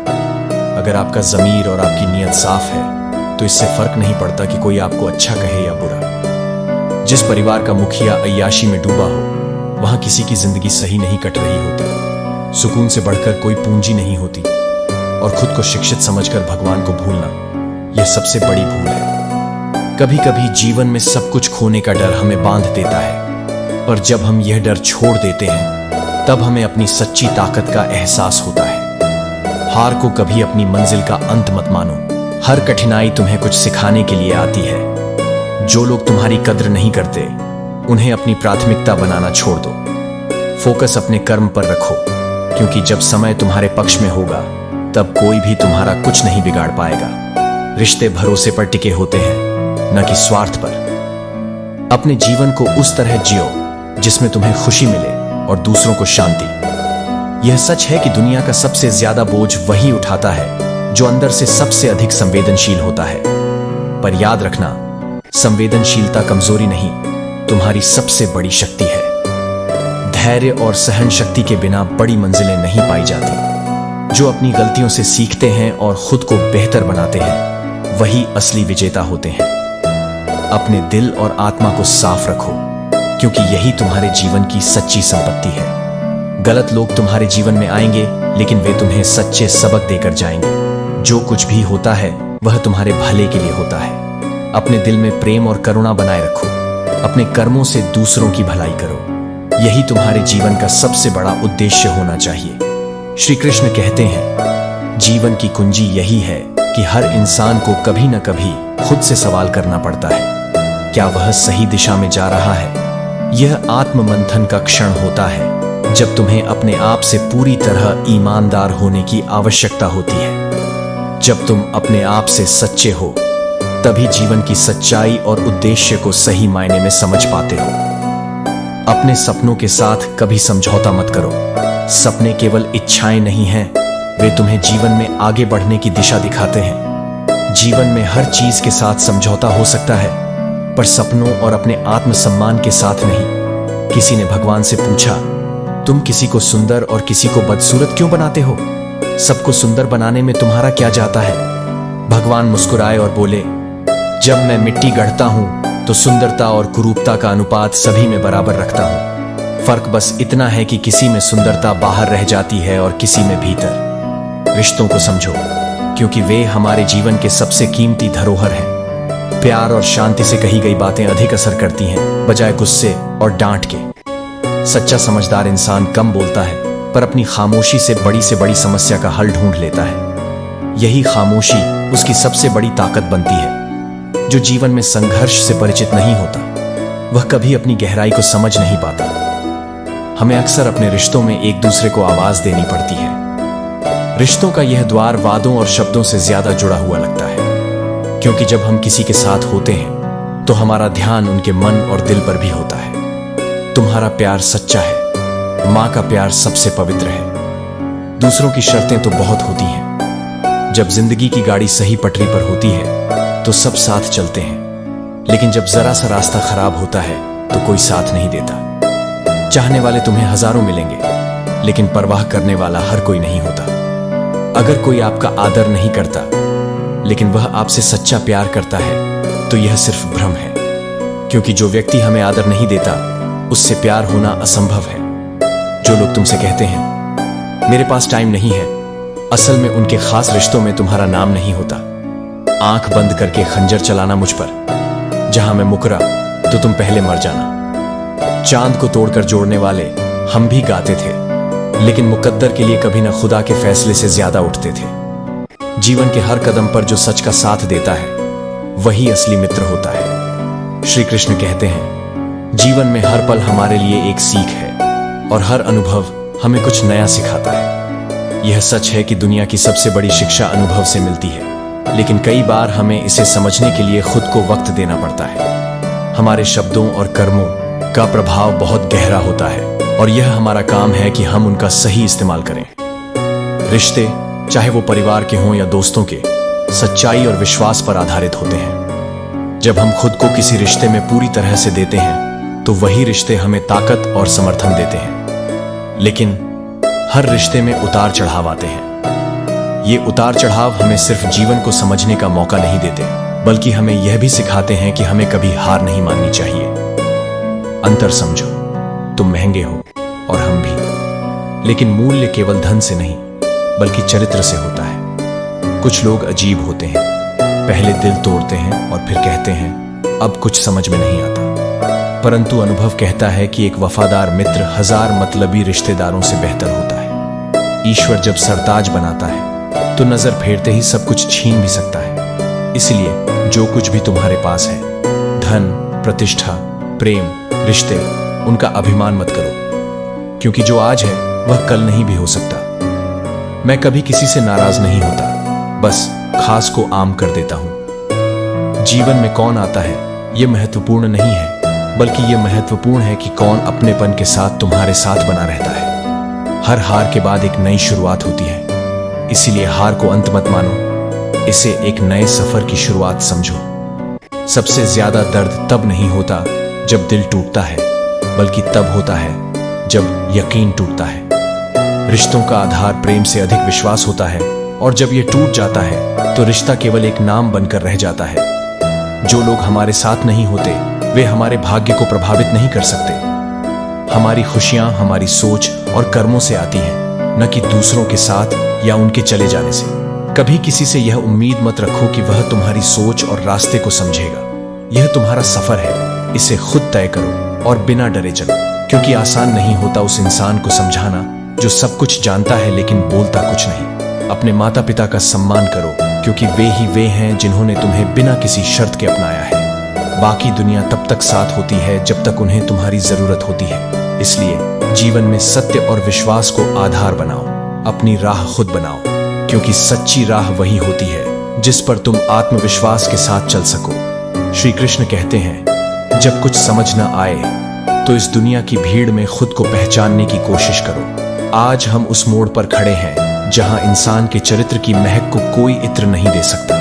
अगर आपका ज़मीर और आपकी नीयत साफ है, तो इससे फर्क नहीं पड़ता कि कोई आपको अच्छा कहे या बुरा। जिस परिवार का मुखिया अय्याशी में डूबा हो, वहां किसी की जिंदगी सही नहीं कट रही होती। सुकून से बढ़कर कोई पूंजी नहीं होती, और खुद को शिक्षित समझकर भगवान को भूलना, यह सबसे बड़ी भूल है। कभी कभी जीवन में सब कुछ खोने का डर हमें बांध देता है, पर जब हम यह डर छोड़ देते हैं, तब हमें अपनी सच्ची ताकत का एहसास होता है। हार को कभी अपनी मंजिल का अंत मत मानो। हर कठिनाई तुम्हें कुछ सिखाने के लिए आती है। जो लोग तुम्हारी कद्र नहीं करते, उन्हें अपनी प्राथमिकता बनाना छोड़ दो। फोकस अपने कर्म पर रखो, क्योंकि जब समय तुम्हारे पक्ष में होगा, तब कोई भी तुम्हारा कुछ नहीं बिगाड़ पाएगा। रिश्ते भरोसे पर टिके होते हैं, न कि स्वार्थ पर। अपने जीवन को उस तरह जियो जिसमें तुम्हें खुशी मिले और दूसरों को शांति। यह सच है कि दुनिया का सबसे ज्यादा बोझ वही उठाता है जो अंदर से सबसे अधिक संवेदनशील होता है। पर याद रखना, संवेदनशीलता कमजोरी नहीं, तुम्हारी सबसे बड़ी शक्ति है। धैर्य और सहन शक्ति के बिना बड़ी मंजिलें नहीं पाई जाती। जो अपनी गलतियों से सीखते हैं और खुद को बेहतर बनाते हैं, वही असली विजेता होते हैं। अपने दिल और आत्मा को साफ रखो, क्योंकि यही तुम्हारे जीवन की सच्ची संपत्ति है। गलत लोग तुम्हारे जीवन में आएंगे, लेकिन वे तुम्हें सच्चे सबक देकर जाएंगे। जो कुछ भी होता है वह तुम्हारे भले के लिए होता है। अपने दिल में प्रेम और करुणा बनाए रखो। अपने कर्मों से दूसरों की भलाई करो। यही तुम्हारे जीवन का सबसे बड़ा उद्देश्य होना चाहिए। श्री कृष्ण कहते हैं, जीवन की कुंजी यही है कि हर इंसान को कभी न कभी खुद से सवाल करना पड़ता है, क्या वह सही दिशा में जा रहा है। यह आत्ममंथन का क्षण होता है जब तुम्हें अपने आप से पूरी तरह ईमानदार होने की आवश्यकता होती है। जब तुम अपने आप से सच्चे हो, तभी जीवन की सच्चाई और उद्देश्य को सही मायने में समझ पाते हो। अपने सपनों के साथ कभी समझौता मत करो। सपने केवल इच्छाएं नहीं हैं, वे तुम्हें जीवन में आगे बढ़ने की दिशा दिखाते हैं। जीवन में हर चीज के साथ समझौता हो सकता है, पर सपनों और अपने आत्मसम्मान के साथ नहीं। किसी ने भगवान से पूछा, तुम किसी को सुंदर और किसी को बदसूरत क्यों बनाते हो? सबको सुंदर बनाने में तुम्हारा क्या जाता है? भगवान मुस्कुराए और बोले, जब मैं मिट्टी गढ़ता हूं तो सुंदरता और कुरूपता का अनुपात सभी में बराबर रखता हूं। फर्क बस इतना है कि किसी में सुंदरता बाहर रह जाती है और किसी में भीतर। रिश्तों को समझो, क्योंकि वे हमारे जीवन के सबसे कीमती धरोहर हैं। प्यार और शांति से कही गई बातें अधिक असर करती हैं, बजाय गुस्से और डांट के। सच्चा समझदार इंसान कम बोलता है, पर अपनी खामोशी से बड़ी समस्या का हल ढूंढ लेता है। यही खामोशी उसकी सबसे बड़ी ताकत बनती है। जो जीवन में संघर्ष से परिचित नहीं होता, वह कभी अपनी गहराई को समझ नहीं पाता। हमें अक्सर अपने रिश्तों में एक दूसरे को आवाज देनी पड़ती है। रिश्तों का यह द्वार वादों और शब्दों से ज्यादा जुड़ा हुआ लगता है, क्योंकि जब हम किसी के साथ होते हैं तो हमारा ध्यान उनके मन और दिल पर भी होता है। तुम्हारा प्यार सच्चा है, माँ का प्यार सबसे पवित्र है। दूसरों की शर्तें तो बहुत होती हैं। जब जिंदगी की गाड़ी सही पटरी पर होती है तो सब साथ चलते हैं, लेकिन जब जरा सा रास्ता खराब होता है तो कोई साथ नहीं देता। चाहने वाले तुम्हें हजारों मिलेंगे, लेकिन परवाह करने वाला हर कोई नहीं होता। अगर कोई आपका आदर नहीं करता, लेकिन वह आपसे सच्चा प्यार करता है, तो यह सिर्फ भ्रम है। क्योंकि जो व्यक्ति हमें आदर नहीं देता, उससे प्यार होना असंभव है। जो लोग तुमसे कहते हैं, मेरे पास टाइम नहीं है, असल में उनके खास रिश्तों में तुम्हारा नाम नहीं होता। आंख बंद करके खंजर चलाना मुझ पर, जहां मैं मुकरा तो तुम पहले मर जाना। चांद को तोड़कर जोड़ने वाले हम भी गाते थे, लेकिन मुकद्दर के लिए कभी न खुदा के फैसले से ज्यादा उठते थे। जीवन के हर कदम पर जो सच का साथ देता है, वही असली मित्र होता है। श्री कृष्ण कहते हैं, जीवन में हर पल हमारे लिए एक सीख है और हर अनुभव हमें कुछ नया सिखाता है। यह सच है कि दुनिया की सबसे बड़ी शिक्षा अनुभव से मिलती है, लेकिन कई बार हमें इसे समझने के लिए खुद को वक्त देना पड़ता है। हमारे शब्दों और कर्मों का प्रभाव बहुत गहरा होता है, और यह हमारा काम है कि हम उनका सही इस्तेमाल करें। रिश्ते, चाहे वो परिवार के हों या दोस्तों के, सच्चाई और विश्वास पर आधारित होते हैं। जब हम खुद को किसी रिश्ते में पूरी तरह से देते हैं, तो वही रिश्ते हमें ताकत और समर्थन देते हैं। लेकिन हर रिश्ते में उतार चढ़ाव आते हैं। ये उतार चढ़ाव हमें सिर्फ जीवन को समझने का मौका नहीं देते, बल्कि हमें यह भी सिखाते हैं कि हमें कभी हार नहीं माननी चाहिए। अंतर समझो, तुम महंगे हो और हम भी, लेकिन मूल्य केवल धन से नहीं, बल्कि चरित्र से होता है। कुछ लोग अजीब होते हैं, पहले दिल तोड़ते हैं और फिर कहते हैं, अब कुछ समझ में नहीं आता। परंतु अनुभव कहता है कि एक वफादार मित्र हजार मतलबी रिश्तेदारों से बेहतर होता है। ईश्वर जब सरताज बनाता है, तो नजर फेरते ही सब कुछ छीन भी सकता है। इसलिए जो कुछ भी तुम्हारे पास है, धन, प्रतिष्ठा, प्रेम, रिश्ते, उनका अभिमान मत करो, क्योंकि जो आज है वह कल नहीं भी हो सकता। मैं कभी किसी से नाराज नहीं होता, बस खास को आम कर देता हूं। जीवन में कौन आता है यह महत्वपूर्ण नहीं है, बल्कि यह महत्वपूर्ण है कि कौन अपनेपन के साथ तुम्हारे साथ बना रहता है। हर हार के बाद एक नई शुरुआत होती है, इसीलिए हार को अंत मत मानो, इसे एक नए सफर की शुरुआत समझो। सबसे ज्यादा दर्द तब नहीं होता जब दिल टूटता है, बल्कि तब होता है जब यकीन टूटता है। रिश्तों का आधार प्रेम से अधिक विश्वास होता है, और जब यह टूट जाता है तो रिश्ता केवल एक नाम बनकर रह जाता है। जो लोग हमारे साथ नहीं होते, वे हमारे भाग्य को प्रभावित नहीं कर सकते। हमारी खुशियां हमारी सोच और कर्मों से आती हैं, न कि दूसरों के साथ या उनके चले जाने से। कभी किसी से यह उम्मीद मत रखो कि वह तुम्हारी सोच और रास्ते को समझेगा। यह तुम्हारा सफर है, इसे खुद तय करो और बिना डरे चलो, क्योंकि आसान नहीं होता उस इंसान को समझाना जो सब कुछ जानता है लेकिन बोलता कुछ नहीं। अपने माता पिता का सम्मान करो, क्योंकि वे हैं जिन्होंने तुम्हें बिना किसी शर्त के अपनाया है। बाकी दुनिया तब तक साथ होती है जब तक उन्हें तुम्हारी जरूरत होती है। इसलिए जीवन में सत्य और विश्वास को आधार बनाओ, अपनी राह खुद बनाओ, क्योंकि सच्ची राह वही होती है जिस पर तुम आत्मविश्वास के साथ चल सको। श्री कृष्ण कहते हैं, जब कुछ समझ न आए तो इस दुनिया की भीड़ में खुद को पहचानने की कोशिश करो। आज हम उस मोड़ पर खड़े हैं जहां इंसान के चरित्र की महक को कोई इत्र नहीं दे सकता।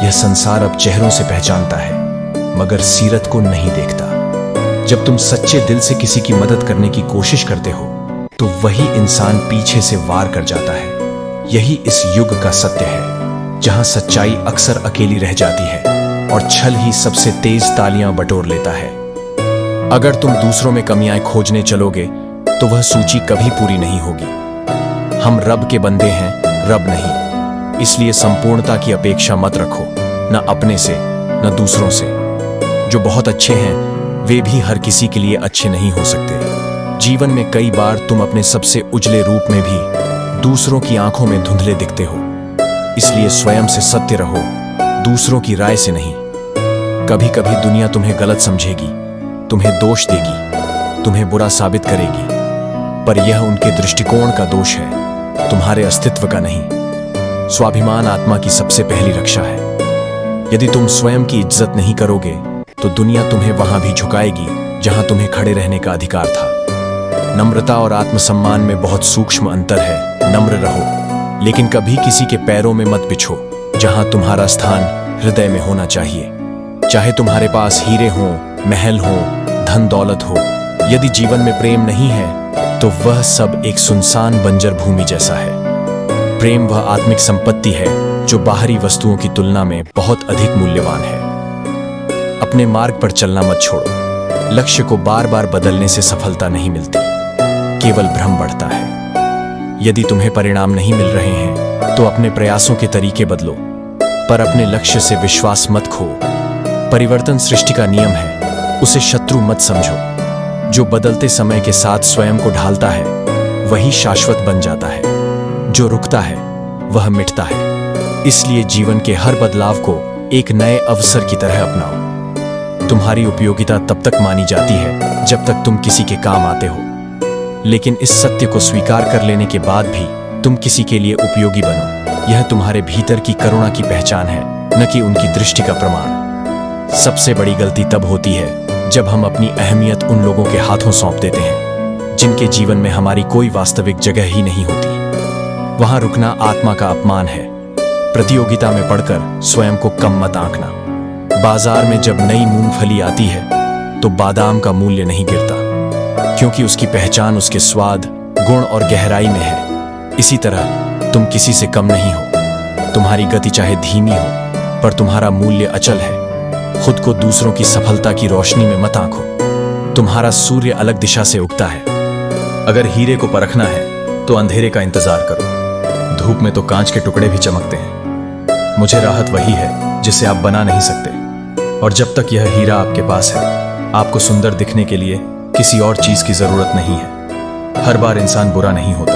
यह संसार अब चेहरों से पहचानता है मगर सीरत को नहीं देखता। जब तुम सच्चे दिल से किसी की मदद करने की कोशिश करते हो तो वही इंसान पीछे से वार कर जाता है। यही इस युग का सत्य है, जहां सच्चाई अक्सर अकेली रह जाती है और छल ही सबसे तेज तालियां बटोर लेता है। अगर तुम दूसरों में कमियां खोजने चलोगे तो वह सूची कभी पूरी नहीं होगी। हम रब के बंदे हैं, रब नहीं। इसलिए संपूर्णता की अपेक्षा मत रखो, न अपने से न दूसरों से। जो बहुत अच्छे हैं वे भी हर किसी के लिए अच्छे नहीं हो सकते। जीवन में कई बार तुम अपने सबसे उजले रूप में भी दूसरों की आंखों में धुंधले दिखते हो। इसलिए स्वयं से सत्य रहो, दूसरों की राय से नहीं। कभी कभी दुनिया तुम्हें गलत समझेगी, तुम्हें दोष देगी, तुम्हें बुरा साबित करेगी, पर यह उनके दृष्टिकोण का दोष है, तुम्हारे अस्तित्व का नहीं। स्वाभिमान आत्मा की सबसे पहली रक्षा है। यदि तुम स्वयं की इज्जत नहीं करोगे तो दुनिया तुम्हें वहां भी झुकाएगी जहां तुम्हें खड़े रहने का अधिकार था। नम्रता और आत्मसम्मान में बहुत सूक्ष्म अंतर है। नम्र रहो, लेकिन कभी किसी के पैरों में मत बिछो। जहां तुम्हारा स्थान हृदय में होना चाहिए। चाहे तुम्हारे पास हीरे हों, महल हो, धन दौलत हो, यदि जीवन में प्रेम नहीं है तो वह सब एक सुनसान बंजर भूमि जैसा है। प्रेम वह आत्मिक संपत्ति है जो बाहरी वस्तुओं की तुलना में बहुत अधिक मूल्यवान है। अपने मार्ग पर चलना मत छोड़ो। लक्ष्य को बार बार बदलने से सफलता नहीं मिलती, केवल भ्रम बढ़ता है। यदि तुम्हें परिणाम नहीं मिल रहे हैं तो अपने प्रयासों के तरीके बदलो, पर अपने लक्ष्य से विश्वास मत खो। परिवर्तन सृष्टि का नियम है, उसे शत्रु मत समझो। जो बदलते समय के साथ स्वयं को ढालता है वही शाश्वत बन जाता है। जो रुकता है वह मिटता है। इसलिए जीवन के हर बदलाव को एक नए अवसर की तरह अपनाओ। तुम्हारी उपयोगिता तब तक मानी जाती है जब तक तुम किसी के काम आते हो, लेकिन इस सत्य को स्वीकार कर लेने के बाद भी तुम किसी के लिए उपयोगी बनो। यह तुम्हारे भीतर की करुणा की पहचान है, न कि उनकी दृष्टि का प्रमाण। सबसे बड़ी गलती तब होती है जब हम अपनी अहमियत उन लोगों के हाथों सौंप देते हैं जिनके जीवन में हमारी कोई वास्तविक जगह ही नहीं होती। वहां रुकना आत्मा का अपमान है। प्रतियोगिता में पड़कर स्वयं को कम मत आंकना। बाजार में जब नई मूंगफली आती है तो बादाम का मूल्य नहीं गिरता, क्योंकि उसकी पहचान उसके स्वाद, गुण और गहराई में है। इसी तरह तुम किसी से कम नहीं हो। तुम्हारी गति चाहे धीमी हो पर तुम्हारा मूल्य अचल है। खुद को दूसरों की सफलता की रोशनी में मत आंको। तुम्हारा सूर्य अलग दिशा से उगता है। अगर हीरे को परखना है तो अंधेरे का इंतजार करो। धूप में तो कांच के टुकड़े भी चमकते हैं। मुझे राहत वही है जिसे आप बना नहीं सकते, और जब तक यह हीरा आपके पास है आपको सुंदर दिखने के लिए किसी और चीज की जरूरत नहीं है। हर बार इंसान बुरा नहीं होता,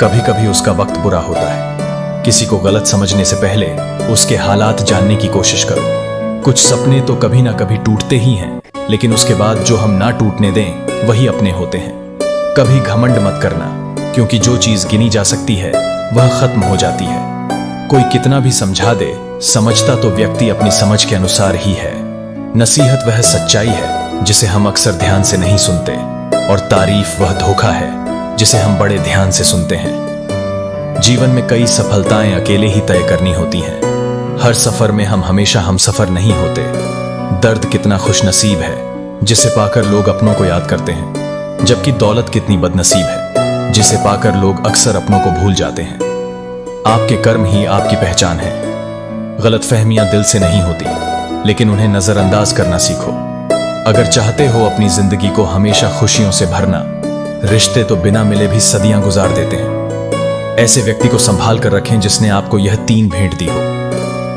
कभी कभी उसका वक्त बुरा होता है। किसी को गलत समझने से पहले उसके हालात जानने की कोशिश करो। कुछ सपने तो कभी ना कभी टूटते ही हैं, लेकिन उसके बाद जो हम ना टूटने दें वही अपने होते हैं। कभी घमंड मत करना, क्योंकि जो चीज गिनी जा सकती है वह खत्म हो जाती है। कोई कितना भी समझा दे, समझता तो व्यक्ति अपनी समझ के अनुसार ही है। नसीहत वह सच्चाई है जिसे हम अक्सर ध्यान से नहीं सुनते, और तारीफ वह धोखा है जिसे हम बड़े ध्यान से सुनते हैं। जीवन में कई सफलताएं अकेले ही तय करनी होती हैं। हर सफर में हम हमेशा हमसफर नहीं होते। दर्द कितना खुशनसीब है जिसे पाकर लोग अपनों को याद करते हैं, जबकि दौलत कितनी बदनसीब है जिसे पाकर लोग अक्सर अपनों को भूल जाते हैं। आपके कर्म ही आपकी पहचान है। गलतफहमियां दिल से नहीं होती, लेकिन उन्हें नजरअंदाज करना सीखो। अगर चाहते हो अपनी जिंदगी को हमेशा खुशियों से भरना, रिश्ते तो बिना मिले भी सदियां गुजार देते हैं। ऐसे व्यक्ति को संभाल कर रखें जिसने आपको यह 3 भेंट दी हो: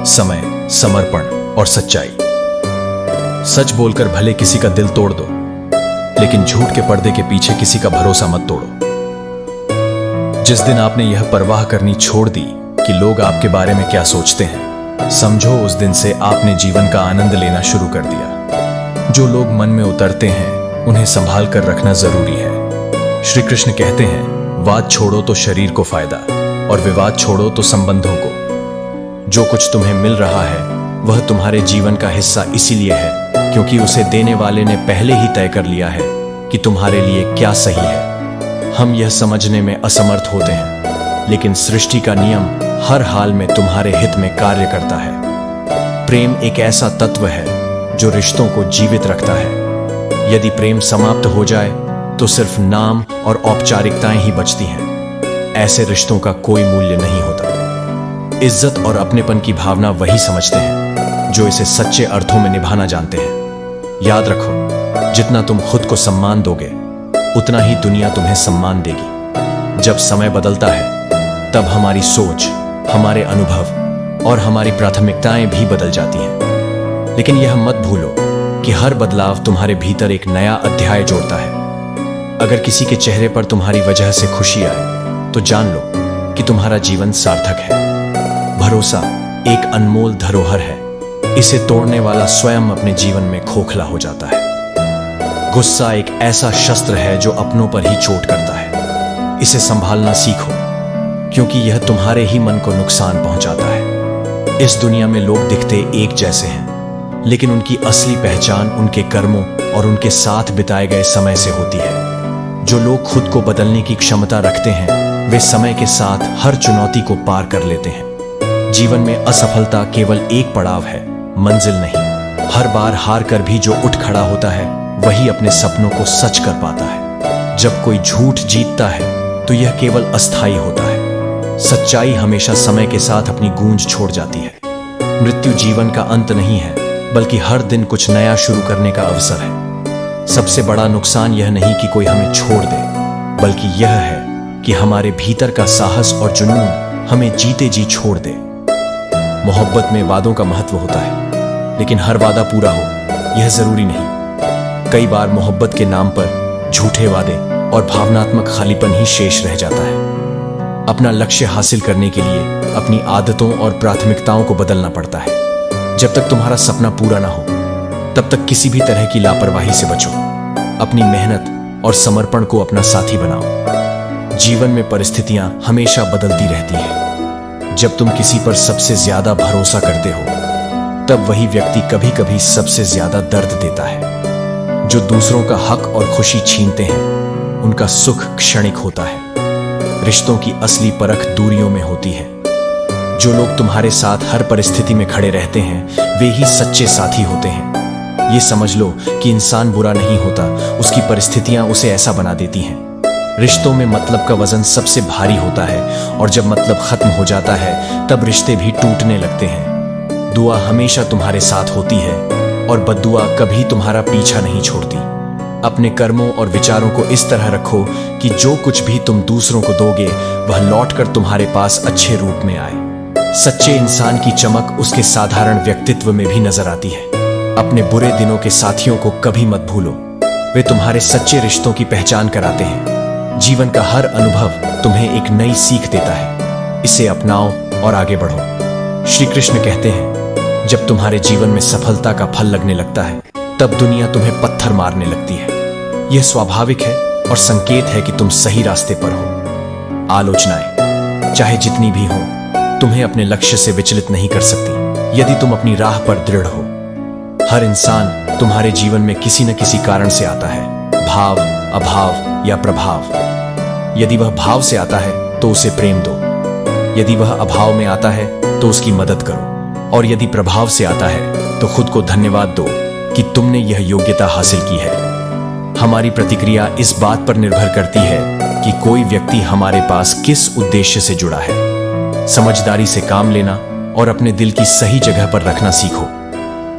समय, समर्पण और सच्चाई। सच बोलकर भले किसी का दिल तोड़ दो, लेकिन झूठ के पर्दे के पीछे किसी का भरोसा मत तोड़ो। जिस दिन आपने यह परवाह करनी छोड़ दी कि लोग आपके बारे में क्या सोचते हैं, समझो उस दिन से आपने जीवन का आनंद लेना शुरू कर दिया। जो लोग मन में उतरते हैं उन्हें संभाल कर रखना जरूरी है। श्री कृष्ण कहते हैं, वाद छोड़ो तो शरीर को फायदा, और विवाद छोड़ो तो संबंधों को। जो कुछ तुम्हें मिल रहा है वह तुम्हारे जीवन का हिस्सा इसीलिए है क्योंकि उसे देने वाले ने पहले ही तय कर लिया है कि तुम्हारे लिए क्या सही है। हम यह समझने में असमर्थ होते हैं, लेकिन सृष्टि का नियम हर हाल में तुम्हारे हित में कार्य करता है। प्रेम एक ऐसा तत्व है जो रिश्तों को जीवित रखता है। यदि प्रेम समाप्त हो जाए तो सिर्फ नाम और औपचारिकताएं ही बचती हैं। ऐसे रिश्तों का कोई मूल्य नहीं होता। इज्जत और अपनेपन की भावना वही समझते हैं जो इसे सच्चे अर्थों में निभाना जानते हैं। याद रखो, जितना तुम खुद को सम्मान दोगे उतना ही दुनिया तुम्हें सम्मान देगी। जब समय बदलता है तब हमारी सोच, हमारे अनुभव और हमारी प्राथमिकताएं भी बदल जाती हैं। लेकिन यह मत भूलो कि हर बदलाव तुम्हारे भीतर एक नया अध्याय जोड़ता है। अगर किसी के चेहरे पर तुम्हारी वजह से खुशी आए तो जान लो कि तुम्हारा जीवन सार्थक है। भरोसा एक अनमोल धरोहर है, इसे तोड़ने वाला स्वयं अपने जीवन में खोखला हो जाता है। गुस्सा एक ऐसा शस्त्र है जो अपनों पर ही चोट करता है। इसे संभालना सीखो, क्योंकि यह तुम्हारे ही मन को नुकसान पहुंचाता है। इस दुनिया में लोग दिखते एक जैसे हैं, लेकिन उनकी असली पहचान उनके कर्मों और उनके साथ बिताए गए समय से होती है। जो लोग खुद को बदलने की क्षमता रखते हैं वे समय के साथ हर चुनौती को पार कर लेते हैं। जीवन में असफलता केवल एक पड़ाव है, मंजिल नहीं। हर बार हार कर भी जो उठ खड़ा होता है वही अपने सपनों को सच कर पाता है। जब कोई झूठ जीतता है तो यह केवल अस्थायी होता है। सच्चाई हमेशा समय के साथ अपनी गूंज छोड़ जाती है। मृत्यु जीवन का अंत नहीं है, बल्कि हर दिन कुछ नया शुरू करने का अवसर है। सबसे बड़ा नुकसान यह नहीं कि कोई हमें छोड़ दे, बल्कि यह है कि हमारे भीतर का साहस और जुनून हमें जीते जी छोड़ दे। मोहब्बत में वादों का महत्व होता है, लेकिन हर वादा पूरा हो यह जरूरी नहीं। कई बार मोहब्बत के नाम पर झूठे वादे और भावनात्मक खालीपन ही शेष रह जाता है। अपना लक्ष्य हासिल करने के लिए अपनी आदतों और प्राथमिकताओं को बदलना पड़ता है। जब तक तुम्हारा सपना पूरा ना हो तब तक किसी भी तरह की लापरवाही से बचो। अपनी मेहनत और समर्पण को अपना साथी बनाओ। जीवन में परिस्थितियां हमेशा बदलती रहती हैं। जब तुम किसी पर सबसे ज्यादा भरोसा करते हो तब वही व्यक्ति कभी कभी सबसे ज्यादा दर्द देता है। जो दूसरों का हक और खुशी छीनते हैं उनका सुख क्षणिक होता है। रिश्तों की असली परख दूरियों में होती है। जो लोग तुम्हारे साथ हर परिस्थिति में खड़े रहते हैं वे ही सच्चे साथी होते हैं। ये समझ लो कि इंसान बुरा नहीं होता, उसकी परिस्थितियां उसे ऐसा बना देती हैं। रिश्तों में मतलब का वजन सबसे भारी होता है, और जब मतलब खत्म हो जाता है तब रिश्ते भी टूटने लगते हैं। दुआ हमेशा तुम्हारे साथ होती है और बद्दुआ कभी तुम्हारा पीछा नहीं छोड़ती। अपने कर्मों और विचारों को इस तरह रखो कि जो कुछ भी तुम दूसरों को दोगे वह लौटकर तुम्हारे पास अच्छे रूप में आए। सच्चे इंसान की चमक उसके साधारण व्यक्तित्व में भी नजर आती है। अपने बुरे दिनों के साथियों को कभी मत भूलो, वे तुम्हारे सच्चे रिश्तों की पहचान कराते हैं। जीवन का हर अनुभव तुम्हें एक नई सीख देता है, इसे अपनाओ और आगे बढ़ो। श्री कृष्ण कहते हैं, जब तुम्हारे जीवन में सफलता का फल लगने लगता है तब दुनिया तुम्हें पत्थर मारने लगती है। यह स्वाभाविक है और संकेत है कि तुम सही रास्ते पर हो। आलोचनाएं चाहे जितनी भी हो तुम्हें अपने लक्ष्य से विचलित नहीं कर सकती यदि तुम अपनी राह पर दृढ़ हो। हर इंसान तुम्हारे जीवन में किसी न किसी कारण से आता है, भाव, अभाव या प्रभाव। यदि वह भाव से आता है तो उसे प्रेम दो, यदि वह अभाव में आता है तो उसकी मदद करो, और यदि प्रभाव से आता है तो खुद को धन्यवाद दो कि तुमने यह योग्यता हासिल की है। हमारी प्रतिक्रिया इस बात पर निर्भर करती है कि कोई व्यक्ति हमारे पास किस उद्देश्य से जुड़ा है। समझदारी से काम लेना और अपने दिल की सही जगह पर रखना सीखो।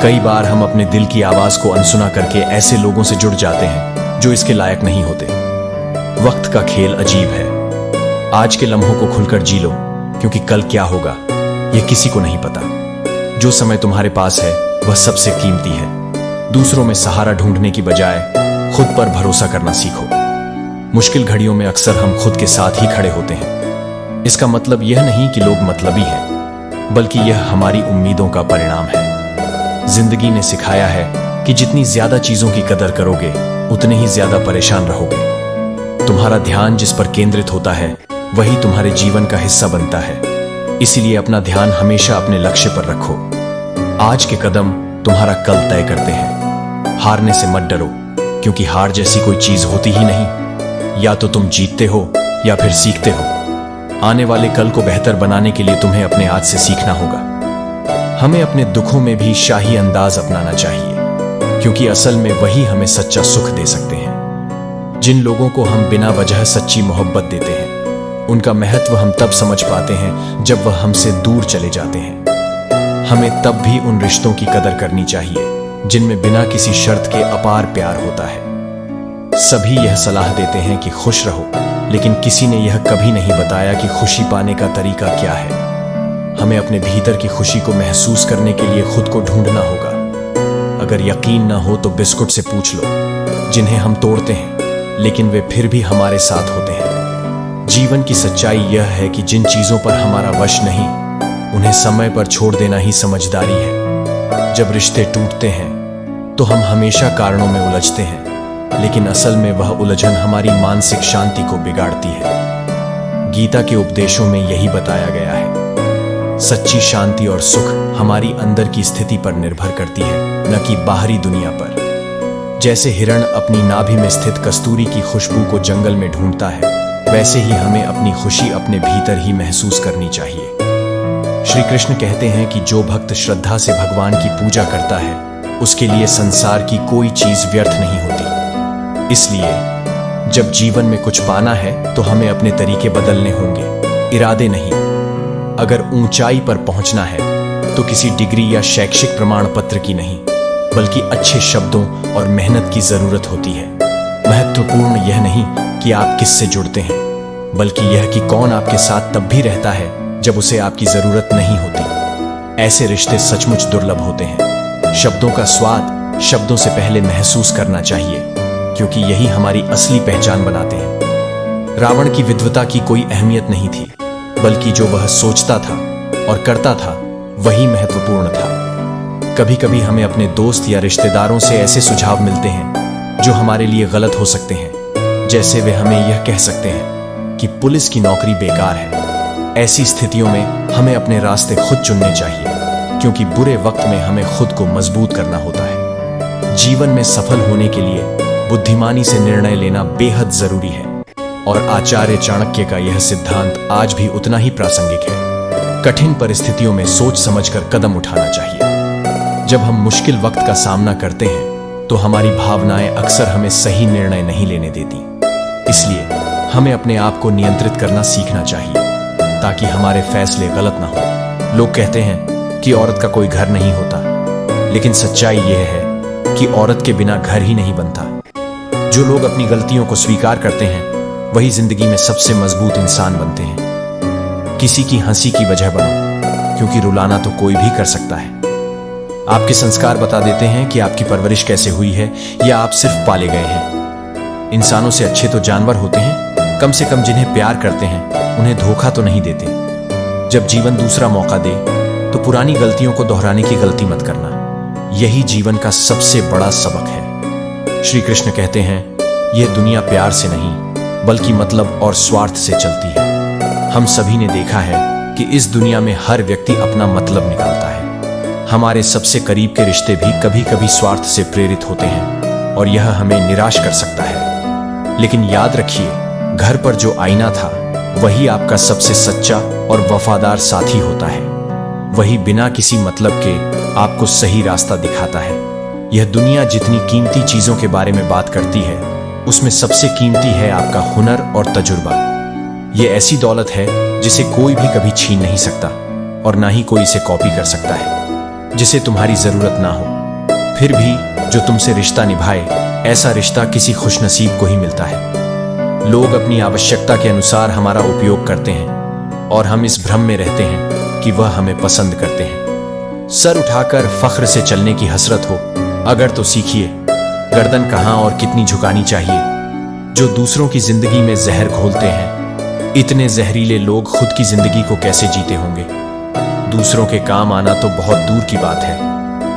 कई बार हम अपने दिल की आवाज को अनसुना करके ऐसे लोगों से जुड़ जाते हैं जो इसके लायक नहीं होते। वक्त का खेल अजीब है। आज के लम्हों को खुलकर जी लो, क्योंकि कल क्या होगा यह किसी को नहीं पता। जो समय तुम्हारे पास है वह सबसे कीमती है। दूसरों में सहारा ढूंढने की बजाय खुद पर भरोसा करना सीखो। मुश्किल घड़ियों में अक्सर हम खुद के साथ ही खड़े होते हैं। इसका मतलब यह नहीं कि लोग मतलबी हैं, बल्कि यह हमारी उम्मीदों का परिणाम है। जिंदगी ने सिखाया है कि जितनी ज्यादा चीजों की कदर करोगे उतने ही ज्यादा परेशान रहोगे। तुम्हारा ध्यान जिस पर केंद्रित होता है वही तुम्हारे जीवन का हिस्सा बनता है। इसीलिए अपना ध्यान हमेशा अपने लक्ष्य पर रखो। आज के कदम तुम्हारा कल तय करते हैं। हारने से मत डरो, क्योंकि हार जैसी कोई चीज होती ही नहीं। या तो तुम जीतते हो या फिर सीखते हो। आने वाले कल को बेहतर बनाने के लिए तुम्हें अपने आज से सीखना होगा। हमें अपने दुखों में भी शाही अंदाज अपनाना चाहिए, क्योंकि असल में वही हमें सच्चा सुख दे सकते हैं। जिन लोगों को हम बिना वजह सच्ची मोहब्बत देते हैं, उनका महत्व हम तब समझ पाते हैं जब वह हमसे दूर चले जाते हैं। हमें तब भी उन रिश्तों की कदर करनी चाहिए जिनमें बिना किसी शर्त के अपार प्यार होता है। सभी यह सलाह देते हैं कि खुश रहो, लेकिन किसी ने यह कभी नहीं बताया कि खुशी पाने का तरीका क्या है। हमें अपने भीतर की खुशी को महसूस करने के लिए खुद को ढूंढना होगा। अगर यकीन ना हो तो बिस्कुट से पूछ लो, जिन्हें हम तोड़ते हैं लेकिन वे फिर भी हमारे साथ होते हैं। जीवन की सच्चाई यह है कि जिन चीजों पर हमारा वश नहीं, उन्हें समय पर छोड़ देना ही समझदारी है। जब रिश्ते टूटते हैं तो हम हमेशा कारणों में उलझते हैं, लेकिन असल में वह उलझन हमारी मानसिक शांति को बिगाड़ती है। गीता के उपदेशों में यही बताया गया है। सच्ची शांति और सुख हमारी अंदर की स्थिति पर निर्भर करती है, न कि बाहरी दुनिया पर। जैसे हिरण अपनी नाभि में स्थित कस्तूरी की खुशबू को जंगल में ढूंढता है, वैसे ही हमें अपनी खुशी अपने भीतर ही महसूस करनी चाहिए। श्री कृष्ण कहते हैं कि जो भक्त श्रद्धा से भगवान की पूजा करता है, उसके लिए संसार की कोई चीज व्यर्थ नहीं होती। इसलिए जब जीवन में कुछ पाना है तो हमें अपने तरीके बदलने होंगे, इरादे नहीं। अगर ऊंचाई पर पहुंचना है तो किसी डिग्री या शैक्षिक प्रमाण पत्र की नहीं, बल्कि अच्छे शब्दों और मेहनत की जरूरत होती है। महत्वपूर्ण यह नहीं कि आप किससे जुड़ते हैं, बल्कि यह कि कौन आपके साथ तब भी रहता है जब उसे आपकी जरूरत नहीं होती। ऐसे रिश्ते सचमुच दुर्लभ होते हैं। शब्दों का स्वाद शब्दों से पहले महसूस करना चाहिए, क्योंकि यही हमारी असली पहचान बनाते हैं। रावण की विद्वता की कोई अहमियत नहीं थी, बल्कि जो वह सोचता था और करता था वही महत्वपूर्ण था। कभी कभी हमें अपने दोस्त या रिश्तेदारों से ऐसे सुझाव मिलते हैं जो हमारे लिए गलत हो सकते हैं। जैसे वे हमें यह कह सकते हैं कि पुलिस की नौकरी बेकार है। ऐसी स्थितियों में हमें अपने रास्ते खुद चुनने चाहिए, क्योंकि बुरे वक्त में हमें खुद को मजबूत करना होता है। जीवन में सफल होने के लिए बुद्धिमानी से निर्णय लेना बेहद जरूरी है, और आचार्य चाणक्य का यह सिद्धांत आज भी उतना ही प्रासंगिक है। कठिन परिस्थितियों में सोच समझकर कदम उठाना चाहिए। जब हम मुश्किल वक्त का सामना करते हैं तो हमारी भावनाएं अक्सर हमें सही निर्णय नहीं लेने देती। इसलिए हमें अपने आप को नियंत्रित करना सीखना चाहिए, ताकि हमारे फैसले गलत ना हो। लोग कहते हैं कि औरत का कोई घर नहीं होता, लेकिन सच्चाई यह है कि औरत के बिना घर ही नहीं बनता। जो लोग अपनी गलतियों को स्वीकार करते हैं वही जिंदगी में सबसे मजबूत इंसान बनते हैं। किसी की हंसी की वजह बनो, क्योंकि रुलाना तो कोई भी कर सकता है। आपके संस्कार बता देते हैं कि आपकी परवरिश कैसे हुई है, या आप सिर्फ पाले गए हैं। इंसानों से अच्छे तो जानवर होते हैं, कम से कम जिन्हें प्यार करते हैं उन्हें धोखा तो नहीं देते। जब जीवन दूसरा मौका दे तो पुरानी गलतियों को दोहराने की गलती मत करना। यही जीवन का सबसे बड़ा सबक है। श्री कृष्ण कहते हैं, यह दुनिया प्यार से नहीं बल्कि मतलब और स्वार्थ से चलती है। हम सभी ने देखा है कि इस दुनिया में हर व्यक्ति अपना मतलब निकालता है। हमारे सबसे करीब के रिश्ते भी कभी कभी स्वार्थ से प्रेरित होते हैं, और यह हमें निराश कर सकता है। लेकिन याद रखिए, घर पर जो आईना था वही आपका सबसे सच्चा और वफादार साथी होता है। वही बिना किसी मतलब के आपको सही रास्ता दिखाता है। यह दुनिया जितनी कीमती चीजों के बारे में बात करती है, उसमें सबसे कीमती है आपका हुनर और तजुर्बा। यह ऐसी दौलत है जिसे कोई भी कभी छीन नहीं सकता, और ना ही कोई इसे कॉपी कर सकता है। जिसे तुम्हारी जरूरत ना हो फिर भी जो तुमसे रिश्ता निभाए, ऐसा रिश्ता किसी खुशनसीब को ही मिलता है। लोग अपनी आवश्यकता के अनुसार हमारा उपयोग करते हैं और हम इस भ्रम में रहते हैं कि वह हमें पसंद करते हैं। सर उठाकर फख्र से चलने की हसरत हो अगर तो सीखिए गर्दन कहाँ और कितनी झुकानी चाहिए। जो दूसरों की जिंदगी में जहर घोलते हैं, इतने जहरीले लोग खुद की जिंदगी को कैसे जीते होंगे। दूसरों के काम आना तो बहुत दूर की बात है।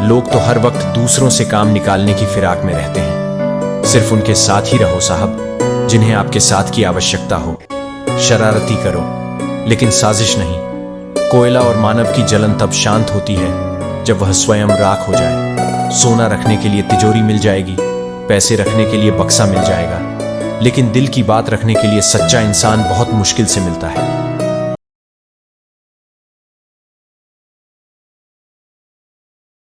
लोग तो हर वक्त दूसरों से काम निकालने की फिराक में रहते हैं। सिर्फ उनके साथ ही रहो साहब जिन्हें आपके साथ की आवश्यकता हो। शरारती करो लेकिन साजिश नहीं। कोयला और मानव की जलन तब शांत होती है जब वह स्वयं राख हो जाए। सोना रखने के लिए तिजोरी मिल जाएगी, पैसे रखने के लिए बक्सा मिल जाएगा, लेकिन दिल की बात रखने के लिए सच्चा इंसान बहुत मुश्किल से मिलता है।